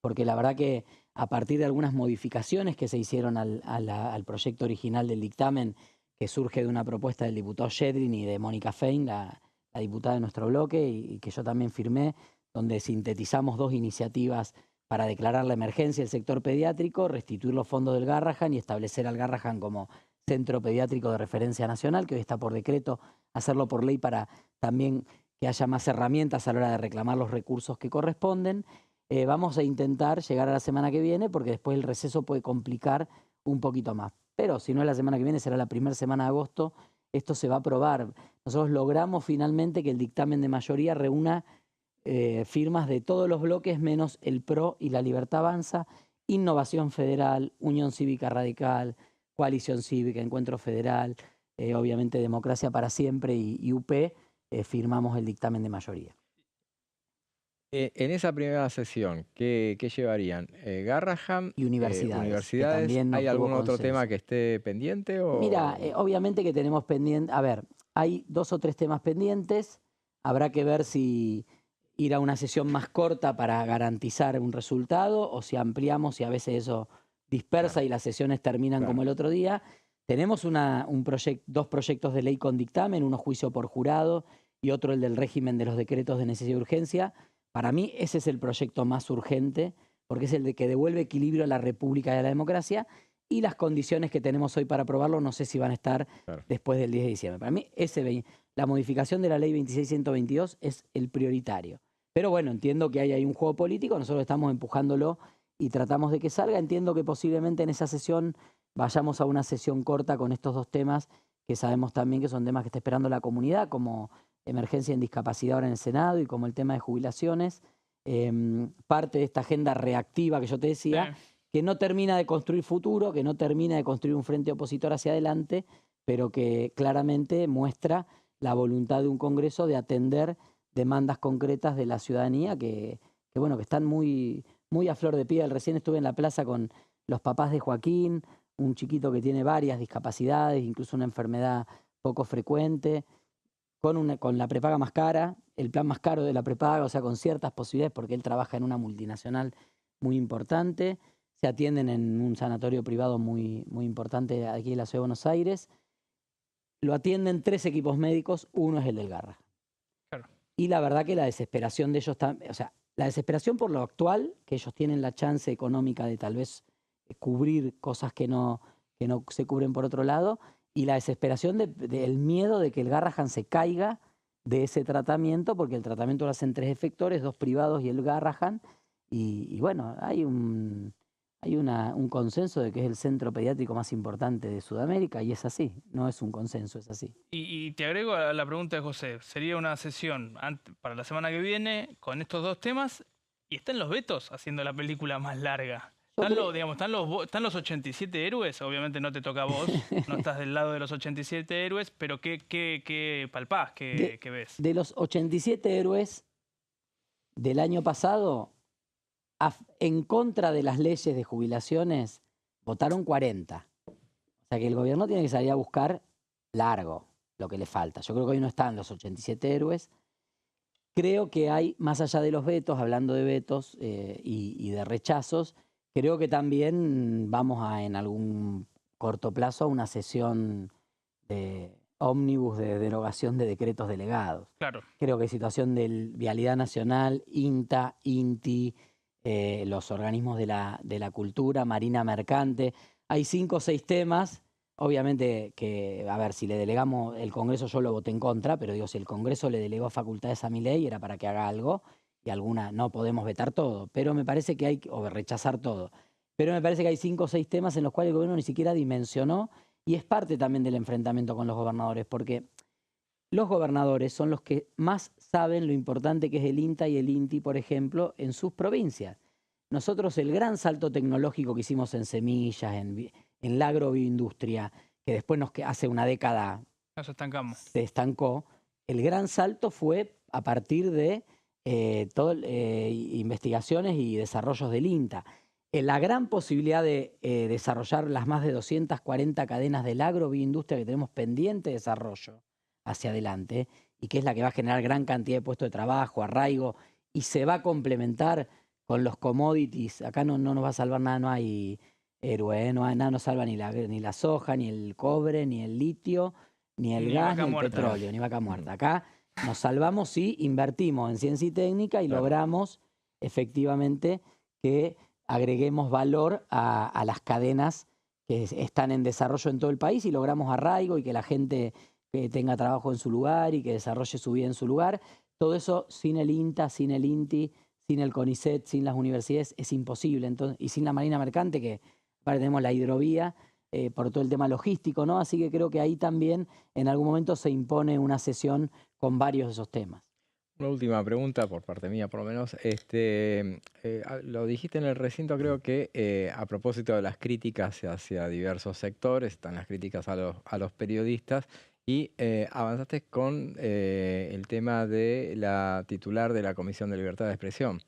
porque la verdad que a partir de algunas modificaciones que se hicieron al proyecto original del dictamen, que surge de una propuesta del diputado Shedrin y de Mónica Fein, la diputada de nuestro bloque, y que yo también firmé, donde sintetizamos 2 iniciativas para declarar la emergencia del sector pediátrico, restituir los fondos del Garrahan y establecer al Garrahan como centro pediátrico de referencia nacional, que hoy está por decreto, hacerlo por ley para también que haya más herramientas a la hora de reclamar los recursos que corresponden. Vamos a intentar llegar a la semana que viene, porque después el receso puede complicar un poquito más. Pero si no es la semana que viene, será la primera semana de agosto. Esto se va a aprobar. Nosotros logramos finalmente que el dictamen de mayoría reúna firmas de todos los bloques, menos el PRO y la Libertad Avanza, Innovación Federal, Unión Cívica Radical, Coalición Cívica, Encuentro Federal, obviamente Democracia para Siempre y UP, firmamos el dictamen de mayoría. En esa primera sesión, ¿qué llevarían? Garrahan y universidades. ¿Hay algún otro tema que esté pendiente? O... Mira, obviamente que tenemos pendiente, a ver, hay 2 o 3 temas pendientes, habrá que ver si ir a una sesión más corta para garantizar un resultado o si ampliamos y a veces eso dispersa y las sesiones terminan como el otro día. Tenemos 2 proyectos de ley con dictamen, uno juicio por jurado y otro el del régimen de los decretos de necesidad y urgencia. Para mí ese es el proyecto más urgente porque es el de que devuelve equilibrio a la República y a la democracia, y las condiciones que tenemos hoy para aprobarlo no sé si van a estar después del 10 de diciembre. Para mí la modificación de la ley 26.122 es el prioritario. Pero bueno, entiendo que hay ahí un juego político, nosotros estamos empujándolo y tratamos de que salga. Entiendo que posiblemente en esa sesión vayamos a una sesión corta con estos 2 temas que sabemos también que son temas que está esperando la comunidad, como emergencia en discapacidad ahora en el Senado y como el tema de jubilaciones. Parte de esta agenda reactiva que yo te decía, que no termina de construir futuro, que no termina de construir un frente opositor hacia adelante, pero que claramente muestra la voluntad de un Congreso de atender demandas concretas de la ciudadanía que están muy, muy a flor de piel. Recién estuve en la plaza con los papás de Joaquín, un chiquito que tiene varias discapacidades, incluso una enfermedad poco frecuente, con la prepaga más cara, el plan más caro de la prepaga, o sea, con ciertas posibilidades, porque él trabaja en una multinacional muy importante. Se atienden en un sanatorio privado muy, muy importante aquí en la Ciudad de Buenos Aires. Lo atienden 3 equipos médicos, uno es el del Garrahan. Claro. Y la verdad que la desesperación de ellos, o sea, la desesperación por lo actual, que ellos tienen la chance económica de tal vez cubrir cosas que no se cubren por otro lado, y la desesperación del miedo de que el Garrahan se caiga de ese tratamiento, porque el tratamiento lo hacen 3 efectores, 2 privados y el Garrahan, y bueno, hay un consenso de que es el centro pediátrico más importante de Sudamérica, y es así, no es un consenso, es así. Y te agrego a la pregunta de José, sería una sesión para la semana que viene con estos 2 temas, y están los vetos haciendo la película más larga. Están los 87 héroes, obviamente no te toca a vos, no estás del lado de los 87 héroes, pero ¿qué palpás, qué ves? De los 87 héroes del año pasado, en contra de las leyes de jubilaciones, votaron 40. O sea que el gobierno tiene que salir a buscar largo lo que le falta. Yo creo que hoy no están los 87 héroes. Creo que hay, más allá de los vetos, hablando de vetos y de rechazos, creo que también vamos en algún corto plazo a una sesión de ómnibus de derogación de decretos delegados. Claro. Creo que hay situación de Vialidad Nacional, INTA, INTI, los organismos de la cultura, Marina Mercante. Hay 5 o 6 temas. Obviamente que, a ver, si le delegamos el Congreso, yo lo voté en contra, pero digo, si el Congreso le delegó facultades a Milei era para que haga algo, y alguna no podemos vetar todo, pero me parece que o rechazar todo. Pero me parece que hay 5 o 6 temas en los cuales el gobierno ni siquiera dimensionó, y es parte también del enfrentamiento con los gobernadores, porque los gobernadores son los que más saben lo importante que es el INTA y el INTI, por ejemplo, en sus provincias. Nosotros el gran salto tecnológico que hicimos en semillas, en la agroindustria, que después hace una década se estancó, el gran salto fue a partir de investigaciones y desarrollos del INTA. La gran posibilidad de desarrollar las más de 240 cadenas de la agroindustria que tenemos pendiente de desarrollo hacia adelante, y que es la que va a generar gran cantidad de puestos de trabajo, arraigo, y se va a complementar con los commodities. Acá no nos va a salvar nada, no hay héroe, nada nos salva ni la soja, ni el cobre, ni el litio, ni el gas, ni el petróleo, ni vaca muerta. Acá nos salvamos si invertimos en ciencia y técnica y logramos efectivamente que agreguemos valor a las cadenas que están en desarrollo en todo el país y logramos arraigo y que la gente tenga trabajo en su lugar y que desarrolle su vida en su lugar. Todo eso sin el INTA, sin el INTI, sin el CONICET, sin las universidades, es imposible. Entonces, y sin la Marina Mercante, que aparte tenemos la hidrovía, por todo el tema logístico, ¿no? Así que creo que ahí también en algún momento se impone una sesión con varios de esos temas. Una última pregunta por parte mía, por lo menos. Lo dijiste en el recinto, creo que a propósito de las críticas hacia diversos sectores, están las críticas a los periodistas, y avanzaste con el tema de la titular de la Comisión de Libertad de Expresión,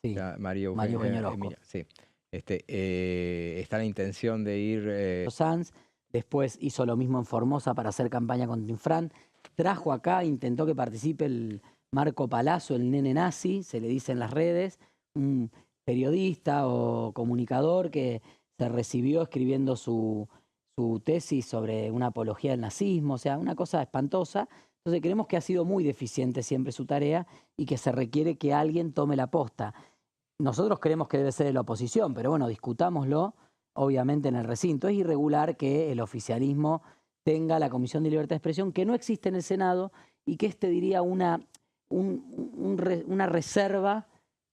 sí, María Eugenia Orozco. Sí. Está la intención de ir... Sanz, después hizo lo mismo en Formosa para hacer campaña contra Infran, trajo acá, intentó que participe el Marco Palazzo, el nene nazi, se le dice en las redes, un periodista o comunicador que se recibió escribiendo su tesis sobre una apología del nazismo, o sea, una cosa espantosa. Entonces creemos que ha sido muy deficiente siempre su tarea y que se requiere que alguien tome la posta. Nosotros creemos que debe ser de la oposición, pero bueno, discutámoslo obviamente en el recinto. Es irregular que el oficialismo tenga la Comisión de Libertad de Expresión, que no existe en el Senado y que diría una reserva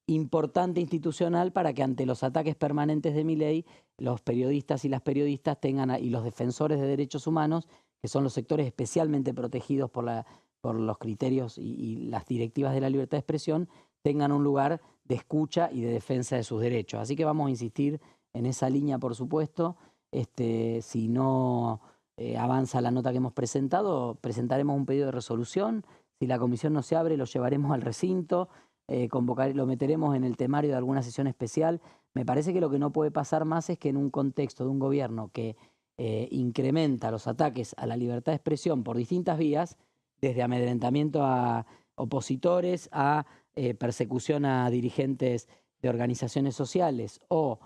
importante institucional para que ante los ataques permanentes de Milei, los periodistas y las periodistas y los defensores de derechos humanos, que son los sectores especialmente protegidos por los criterios y las directivas de la libertad de expresión, tengan un lugar de escucha y de defensa de sus derechos. Así que vamos a insistir en esa línea, por supuesto. Si no avanza la nota que hemos presentado, presentaremos un pedido de resolución. Si la comisión no se abre, lo llevaremos al recinto, lo meteremos en el temario de alguna sesión especial. Me parece que lo que no puede pasar más es que en un contexto de un gobierno que incrementa los ataques a la libertad de expresión por distintas vías, desde amedrentamiento a opositores, a persecución a dirigentes de organizaciones sociales o,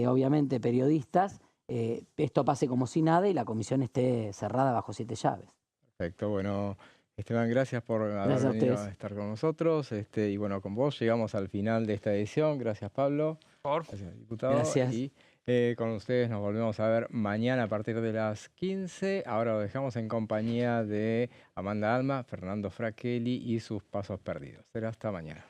obviamente, periodistas, esto pase como si nada y la comisión esté cerrada bajo 7 llaves. Perfecto, bueno, Esteban, gracias por haber venido a estar con nosotros. Y bueno, con vos llegamos al final de esta edición. Gracias, Pablo. Por favor. Gracias, diputado. Gracias. Y con ustedes nos volvemos a ver mañana a partir de las 15. Ahora lo dejamos en compañía de Amanda Alma, Fernando Fracchelli y sus pasos perdidos. Será hasta mañana.